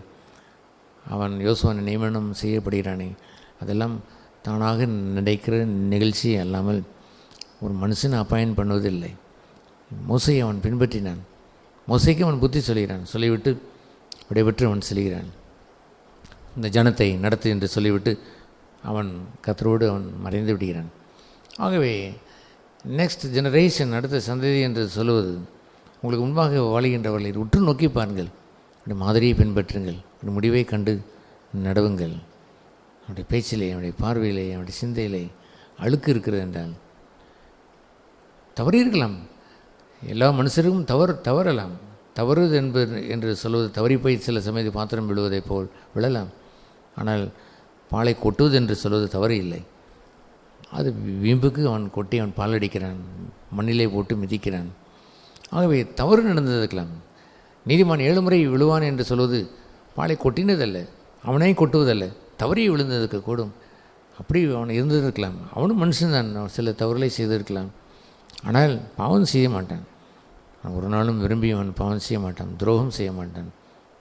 அவன் யோசுவான் நியமனம் செய்யப்படுகிறானே, அதெல்லாம் தானாக நடக்கிற நிகழ்ச்சி அல்லாமல் ஒரு மனுஷனை அப்பாயின் பண்ணுவதில்லை. மோசையை அவன் பின்பற்றினான். மோசைக்கு அவன் புத்தி சொல்கிறான். சொல்லிவிட்டு விடைபெற்று அவன் செல்கிறான். இந்த ஜனத்தை நடத்து என்று சொல்லிவிட்டு அவன் கர்த்தரோடு அவன் மறைந்து விடுகிறான். ஆகவே நெக்ஸ்ட் ஜெனரேஷன், அடுத்த சந்ததி என்று சொல்லுவது, உங்களுக்கு முன்பாக வாழுகின்றவர்களை உற்று நோக்கி பாருங்கள், அவருடைய மாதிரியை பின்பற்றுங்கள், அவருடைய முடிவை கண்டு நடவுங்கள். அவருடைய பேச்சிலே, அவருடைய பார்வையிலே, அவருடைய சிந்தையிலே அழுக்கு இருக்கிறது என்றால் தவறி இருக்கலாம். எல்லா மனுஷருக்கும் தவறலாம். தவறுது என்று சொல்வது தவறி போய் சில சமயத்தில் பாத்திரம் விழுவதை போல் விழலாம். ஆனால் பாலை கொட்டுவது என்று சொல்வது தவறு இல்லை. அது வீம்புக்கு அவன் கொட்டி அவன் பால் அடிக்கிறான், மண்ணிலே போட்டு மிதிக்கிறான். ஆகவே தவறு நடந்ததுக்கலாம். நீதிமான் 7 முறை விழுவான் என்று சொல்வது பாலை கொட்டினதல்ல, அவனே கொட்டுவதல்ல, தவறி விழுந்ததுக்கு கூடும். அப்படி அவன் இருந்திருக்கலாம். அவனும் மனுஷன்தான், சில தவறுகளை செய்திருக்கலாம். ஆனால் பாவம் செய்ய மாட்டான். ஒரு நாளும் விரும்பி அவன் பாவம் செய்ய மாட்டான், துரோகம் செய்ய மாட்டான்.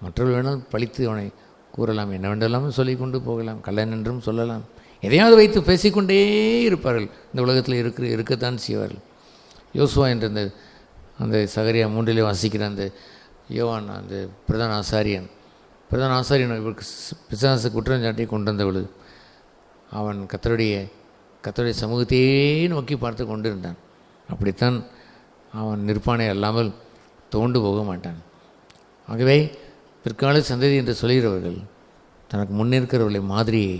மற்றவர்கள் வேணாலும் பழித்து அவனை கூறலாம், என்ன வேண்டாலும் சொல்லி கொண்டு போகலாம், கள்ளன் என்றும் சொல்லலாம், எதையாவது வைத்து பேசிக்கொண்டே இருப்பார்கள். இந்த உலகத்தில் இருக்கத்தான் செய்வார்கள். யோசுவா என்ற அந்த சகரியா 3 வாசிக்கிற அந்த யோவான், அந்த பிரதான ஆசாரியன் இவருக்கு பிசாசு குற்றஞ்சாட்டி கொண்டு வந்தவள், அவன் கர்த்தருடைய சமூகத்தையே நோக்கி பார்த்து கொண்டிருந்தான். அப்படித்தான் அவன் நிற்பானே அல்லாமல் தோண்டு போக மாட்டான். ஆகவே பிற்கால சந்ததி என்று சொல்கிறவர்கள் தனக்கு முன்னிருக்கிறவர்களை மாதிரியை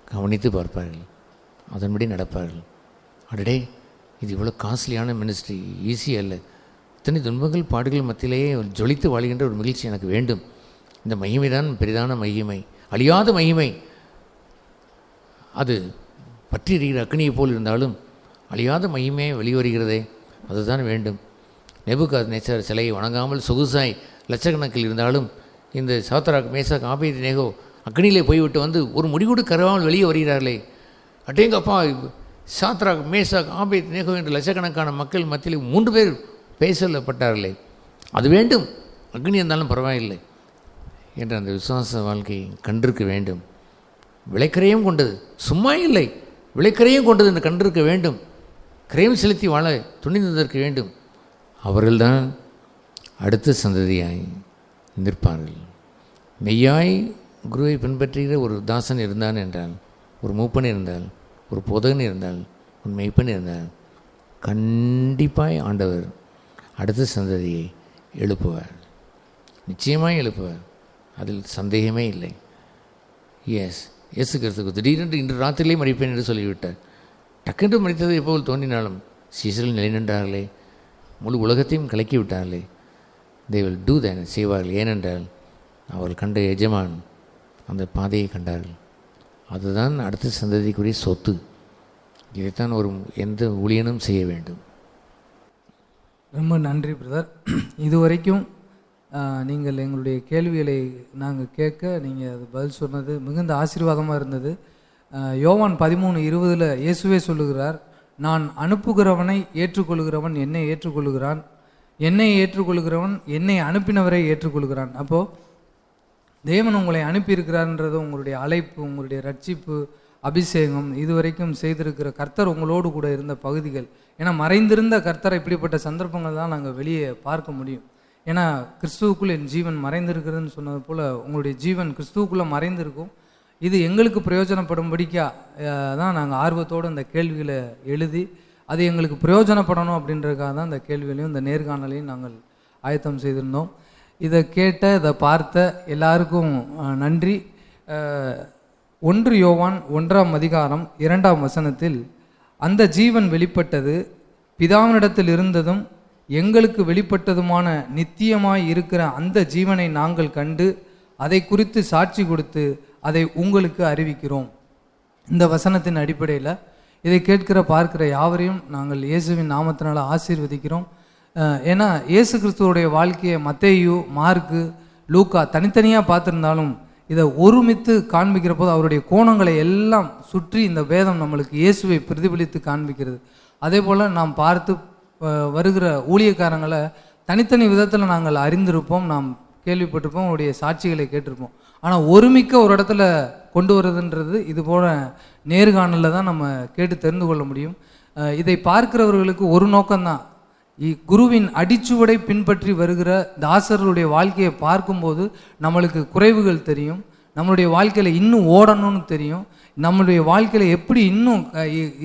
கவனித்து பார்ப்பார்கள், அதன்படி நடப்பார்கள். அடடே, இது இவ்வளோ காஸ்ட்லியான மினிஸ்ட்ரி, ஈஸி அல்ல. இத்தனை துன்பங்கள் பாடுகள் மத்தியிலேயே ஜொலித்து வாழ்கின்ற ஒரு மகிழ்ச்சி எனக்கு வேண்டும். இந்த மகிமை தான் பெரிதான மகிமை, அழியாத மகிமை. அது பற்றி எறிகிற அக்னியை போல் இருந்தாலும் அழியாத மகிமையை வெளிவருகிறதே, அதுதான் வேண்டும். நேபுகாத்நேச்சார் சிலையை வணங்காமல் சொகுசாய் லட்சக்கணக்கில் இருந்தாலும் இந்த சாத்ராக் மேசாக் ஆபேத்நேகோ அக்னியிலே போய்விட்டு வந்து ஒரு முடிகூடு கருவாமல் வெளியே வருகிறார்களே. அட்டேங்கப்பா, சாத்ராக் மேசாக் ஆபேத்நேகோ என்று லட்சக்கணக்கான மக்கள் மத்தியில் 3 பேர் பேசப்பட்டார்களே, அது வேண்டும், அக்னி இருந்தாலும் பரவாயில்லை என்ற அந்த விசுவாச வாழ்க்கை கண்டிருக்க வேண்டும். விளைக்கரையும் கொண்டது, சும்மா இல்லை, விளைக்கரையும் கொண்டது என்று கண்டிருக்க வேண்டும். கிரயம் செலுத்தி வாழ துணிந்ததற்கு வேண்டும். அவர்கள்தான் அடுத்த சந்ததியாய் நிற்பார்கள். மெய்யாய் குருவை பின்பற்றுகிற ஒரு தாசன் இருந்தான் என்றால், ஒரு மூப்பன் இருந்தால், ஒரு போதகன் இருந்தால், ஒரு மெய்ப்பன் இருந்தால், கண்டிப்பாய் ஆண்டவர் அடுத்த சந்ததியை எழுப்புவார், நிச்சயமாய் எழுப்புவார். அதில் சந்தேகமே இல்லை. இயேசு கிறிஸ்துவுக்கு திடீரென்று இன்று ராத்திரிலே மறிப்பேன் என்று சொல்லிவிட்டார். டக்கென்று மறித்தது எப்போது தோன்றினாலும் சீசரில் நிலைநின்றார்களே, முழு உலகத்தையும் கலக்கி விட்டார்களே. they will do that, செய்வார்கள். ஏனென்றால் அவர்கள் கண்ட எஜமான் அந்த பாதையை கண்டார்கள். அதுதான் அடுத்த சந்ததிக்குரிய சொத்து. இதைத்தான் எந்த ஊழியனும் செய்ய வேண்டும். ரொம்ப நன்றி பிரதர். இதுவரைக்கும் நீங்கள் எங்களுடைய கேள்விகளை நாங்கள் கேட்க நீங்கள் அது பதில் சொன்னது மிகுந்த ஆசீர்வாதமாக இருந்தது. யோவான் 13:20 இயேசுவே சொல்லுகிறார், நான் அனுப்புகிறவனை ஏற்றுக்கொள்கிறவன் என்னை ஏற்றுக்கொள்கிறான், என்னை ஏற்றுக்கொள்கிறவன் என்னை அனுப்பினவரை ஏற்றுக்கொள்கிறான். அப்போது தேவன் உங்களை அனுப்பியிருக்கிறார்ன்றது உங்களுடைய அழைப்பு, உங்களுடைய ரட்சிப்பு, அபிஷேகம், இதுவரைக்கும் செய்திருக்கிற கர்த்தர் உங்களோடு கூட இருந்த பகுதிகள். ஏன்னா மறைந்திருந்த கர்த்தரை இப்படிப்பட்ட சந்தர்ப்பங்கள் தான் நாங்கள் வெளியே பார்க்க முடியும். ஏன்னா கிறிஸ்துவுக்குள் என் ஜீவன் மறைந்திருக்கிறதுன்னு சொன்னது போல் உங்களுடைய ஜீவன் கிறிஸ்துவுக்குள்ளே மறைந்திருக்கும். இது எங்களுக்கு பிரயோஜனப்படும்படிக்கா தான் நாங்கள் ஆர்வத்தோடு இந்த கேள்விகளை எழுதி அது எங்களுக்கு பிரயோஜனப்படணும் அப்படின்றதுக்காக தான் இந்த கேள்விகளையும் இந்த நேர்காணலையும் நாங்கள் ஆயத்தம் செய்திருந்தோம். இதை கேட்ட இதை பார்த்த எல்லாருக்கும் நன்றி. 1 யோவான் 1:2 அந்த ஜீவன் வெளிப்பட்டது, பிதாவினிடத்தில் இருந்ததும் எங்களுக்கு வெளிப்பட்டதுமான நித்தியமாய் இருக்கிற அந்த ஜீவனை நாங்கள் கண்டு அதை குறித்து சாட்சி கொடுத்து அதை உங்களுக்கு அறிவிக்கிறோம். இந்த வசனத்தின் அடிப்படையில் இதை கேட்கிற பார்க்கிற யாவரையும் நாங்கள் இயேசுவின் நாமத்தினால் ஆசீர்வதிக்கிறோம். ஏன்னா இயேசு கிறிஸ்துவோடைய வாழ்க்கையை மத்தேயு, மார்க்கு, லூக்கா தனித்தனியாக பார்த்துருந்தாலும் இதை ஒருமித்து காண்பிக்கிற போது அவருடைய கோணங்களை எல்லாம் சுற்றி இந்த வேதம் நம்மளுக்கு இயேசுவை பிரதிபலித்து காண்பிக்கிறது. அதே போல் நாம் பார்த்து வருகிற ஊழியக்காரங்களை தனித்தனி விதத்தில் நாங்கள் அறிந்திருப்போம், நாம் கேள்விப்பட்டிருப்போம், அவருடைய சாட்சிகளை கேட்டிருப்போம். ஆனால் ஒருமிக்க ஒரு இடத்துல கொண்டு வருதுன்றது இது போல நேர்காணலில் தான் நம்ம கேட்டு தெரிந்து கொள்ள முடியும். இதை பார்க்கிறவர்களுக்கு ஒரு நோக்கம்தான், குருவின் அடிச்சுவடை பின்பற்றி வருகிற தாசர்களுடைய வாழ்க்கையை பார்க்கும்போது நம்மளுக்கு குறைவுகள் தெரியும், நம்மளுடைய வாழ்க்கையில் இன்னும் ஓடணும்னு தெரியும், நம்மளுடைய வாழ்க்கையில் எப்படி இன்னும்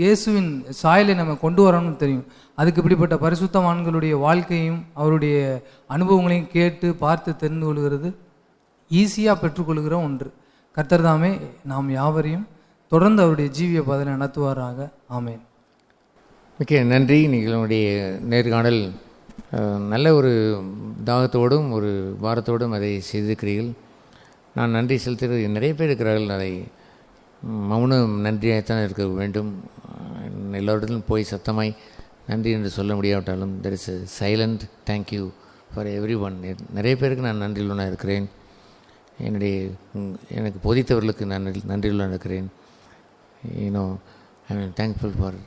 இயேசுவின் சாயலை நம்ம கொண்டு வரணும்னு தெரியும். அதுக்கு இப்படிப்பட்ட பரிசுத்தவான்களுடைய வாழ்க்கையும் அவருடைய அனுபவங்களையும் கேட்டு பார்த்து தெரிந்து கொள்கிறது ஈஸியாக பெற்றுக்கொள்கிற ஒன்று. கர்த்தர் தாமே நாம் யாவரையும் தொடர்ந்து அவருடைய ஜீவிய பாதையில் நடத்துவாராக. ஆமேன். மிக்க நன்றி. நீங்களுடைய நேர்காணல் நல்ல ஒரு தாகத்தோடும் ஒரு வாரத்தோடும் அதை செய்திருக்கிறீர்கள். நான் நன்றி செலுத்துகிறது நிறைய பேர் இருக்கிறார்கள், அதை மௌனம் நன்றியாகத்தான் இருக்க வேண்டும். எல்லோரிடத்திலும் போய் சத்தமாய் நன்றி என்று சொல்ல முடியாவிட்டாலும் there is a silent thank you for every one. நிறைய பேருக்கு நான் நன்றியுள்ளனாக இருக்கிறேன். எனக்கு போதித்தவர்களுக்கு நான் நன்றியுள்ளனாக இருக்கிறேன். I am thankful for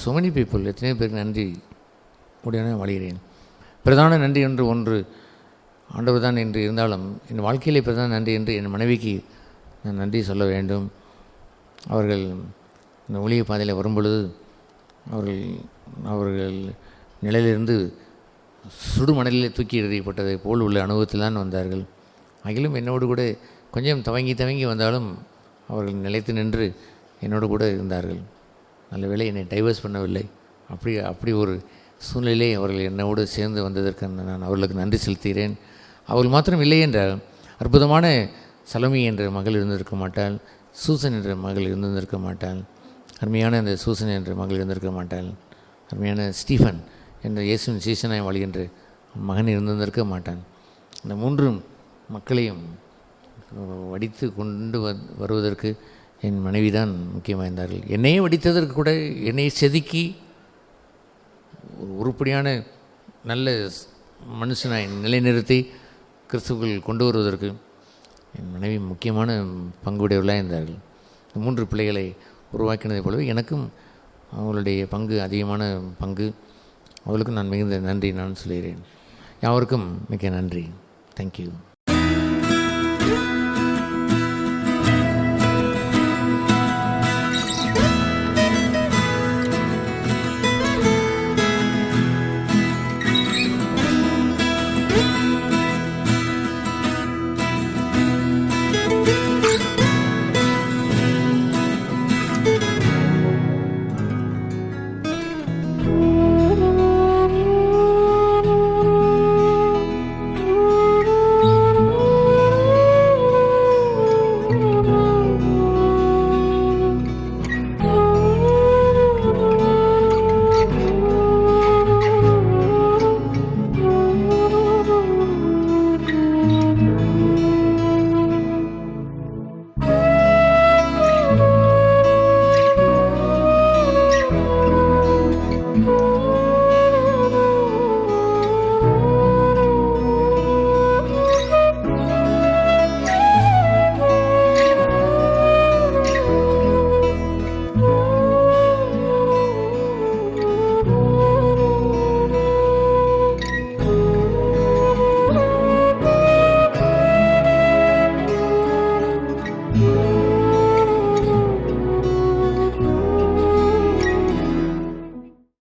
so many people. எத்தனையோ பேருக்கு நன்றி உடனே வாழ்கிறேன். பிரதான நன்றி என்று ஒன்று ஆண்டவர் தான் என்று இருந்தாலும் என் வாழ்க்கையிலே பிரதான நன்றி என்று என் மனைவிக்கு நான் நன்றி சொல்ல வேண்டும். அவர்கள் இந்த ஊழிய பாதையில் வரும்பொழுது அவர்கள் நிலையிலிருந்து சுடுமணலிலே தூக்கி எறியப்பட்டதை போல் உள்ள அனுபவத்தில் தான் வந்தார்கள். அகிலும் என்னோடு கூட கொஞ்சம் தவங்கி வந்தாலும் அவர்கள் நிலைத்து நின்று என்னோடு கூட இருந்தார்கள். நல்ல வேளை என்னை டைவர்ஸ் பண்ணவில்லை. அப்படி ஒரு சூழ்நிலை அவர்கள் என்னோடு சேர்ந்து வந்ததற்கு நான் அவர்களுக்கு நன்றி செலுத்துகிறேன். அவர்கள் மாத்திரம் இல்லை என்றால் அற்புதமான சலோமி என்ற மகள் இருந்திருக்க மாட்டாள், சூசன் என்ற மகள் இருந்திருக்க மாட்டாள், அருமையான அந்த சூசன் என்ற மகள் இருந்திருக்க மாட்டாள், அருமையான ஸ்டீஃபன் என்ற இயேசுவின் சீசனாய் வாழ்கின்ற மகன் இருந்திருக்க மாட்டான். இந்த 3 மக்களையும் வடித்து கொண்டு வருவதற்கு என் மனைவி தான் முக்கியமாக இருந்தார்கள். என்னையே வடித்ததற்கு கூட என்னை செதுக்கி ஒரு உருப்படியான நல்ல மனுஷனாய் நிலைநிறுத்தி கிறிஸ்துவுக்குள் கொண்டு வருவதற்கு என் மனைவி முக்கியமான பங்குடையவர்களாக இருந்தார்கள். 3 பிள்ளைகளை உருவாக்கினதை போலவே எனக்கும் அவங்களுடைய பங்கு அதிகமான பங்கு. அவளுக்கும் நான் மிகுந்த நன்றி நான் சொல்கிறேன். யாவருக்கும் மிக்க நன்றி. தேங்க்யூ.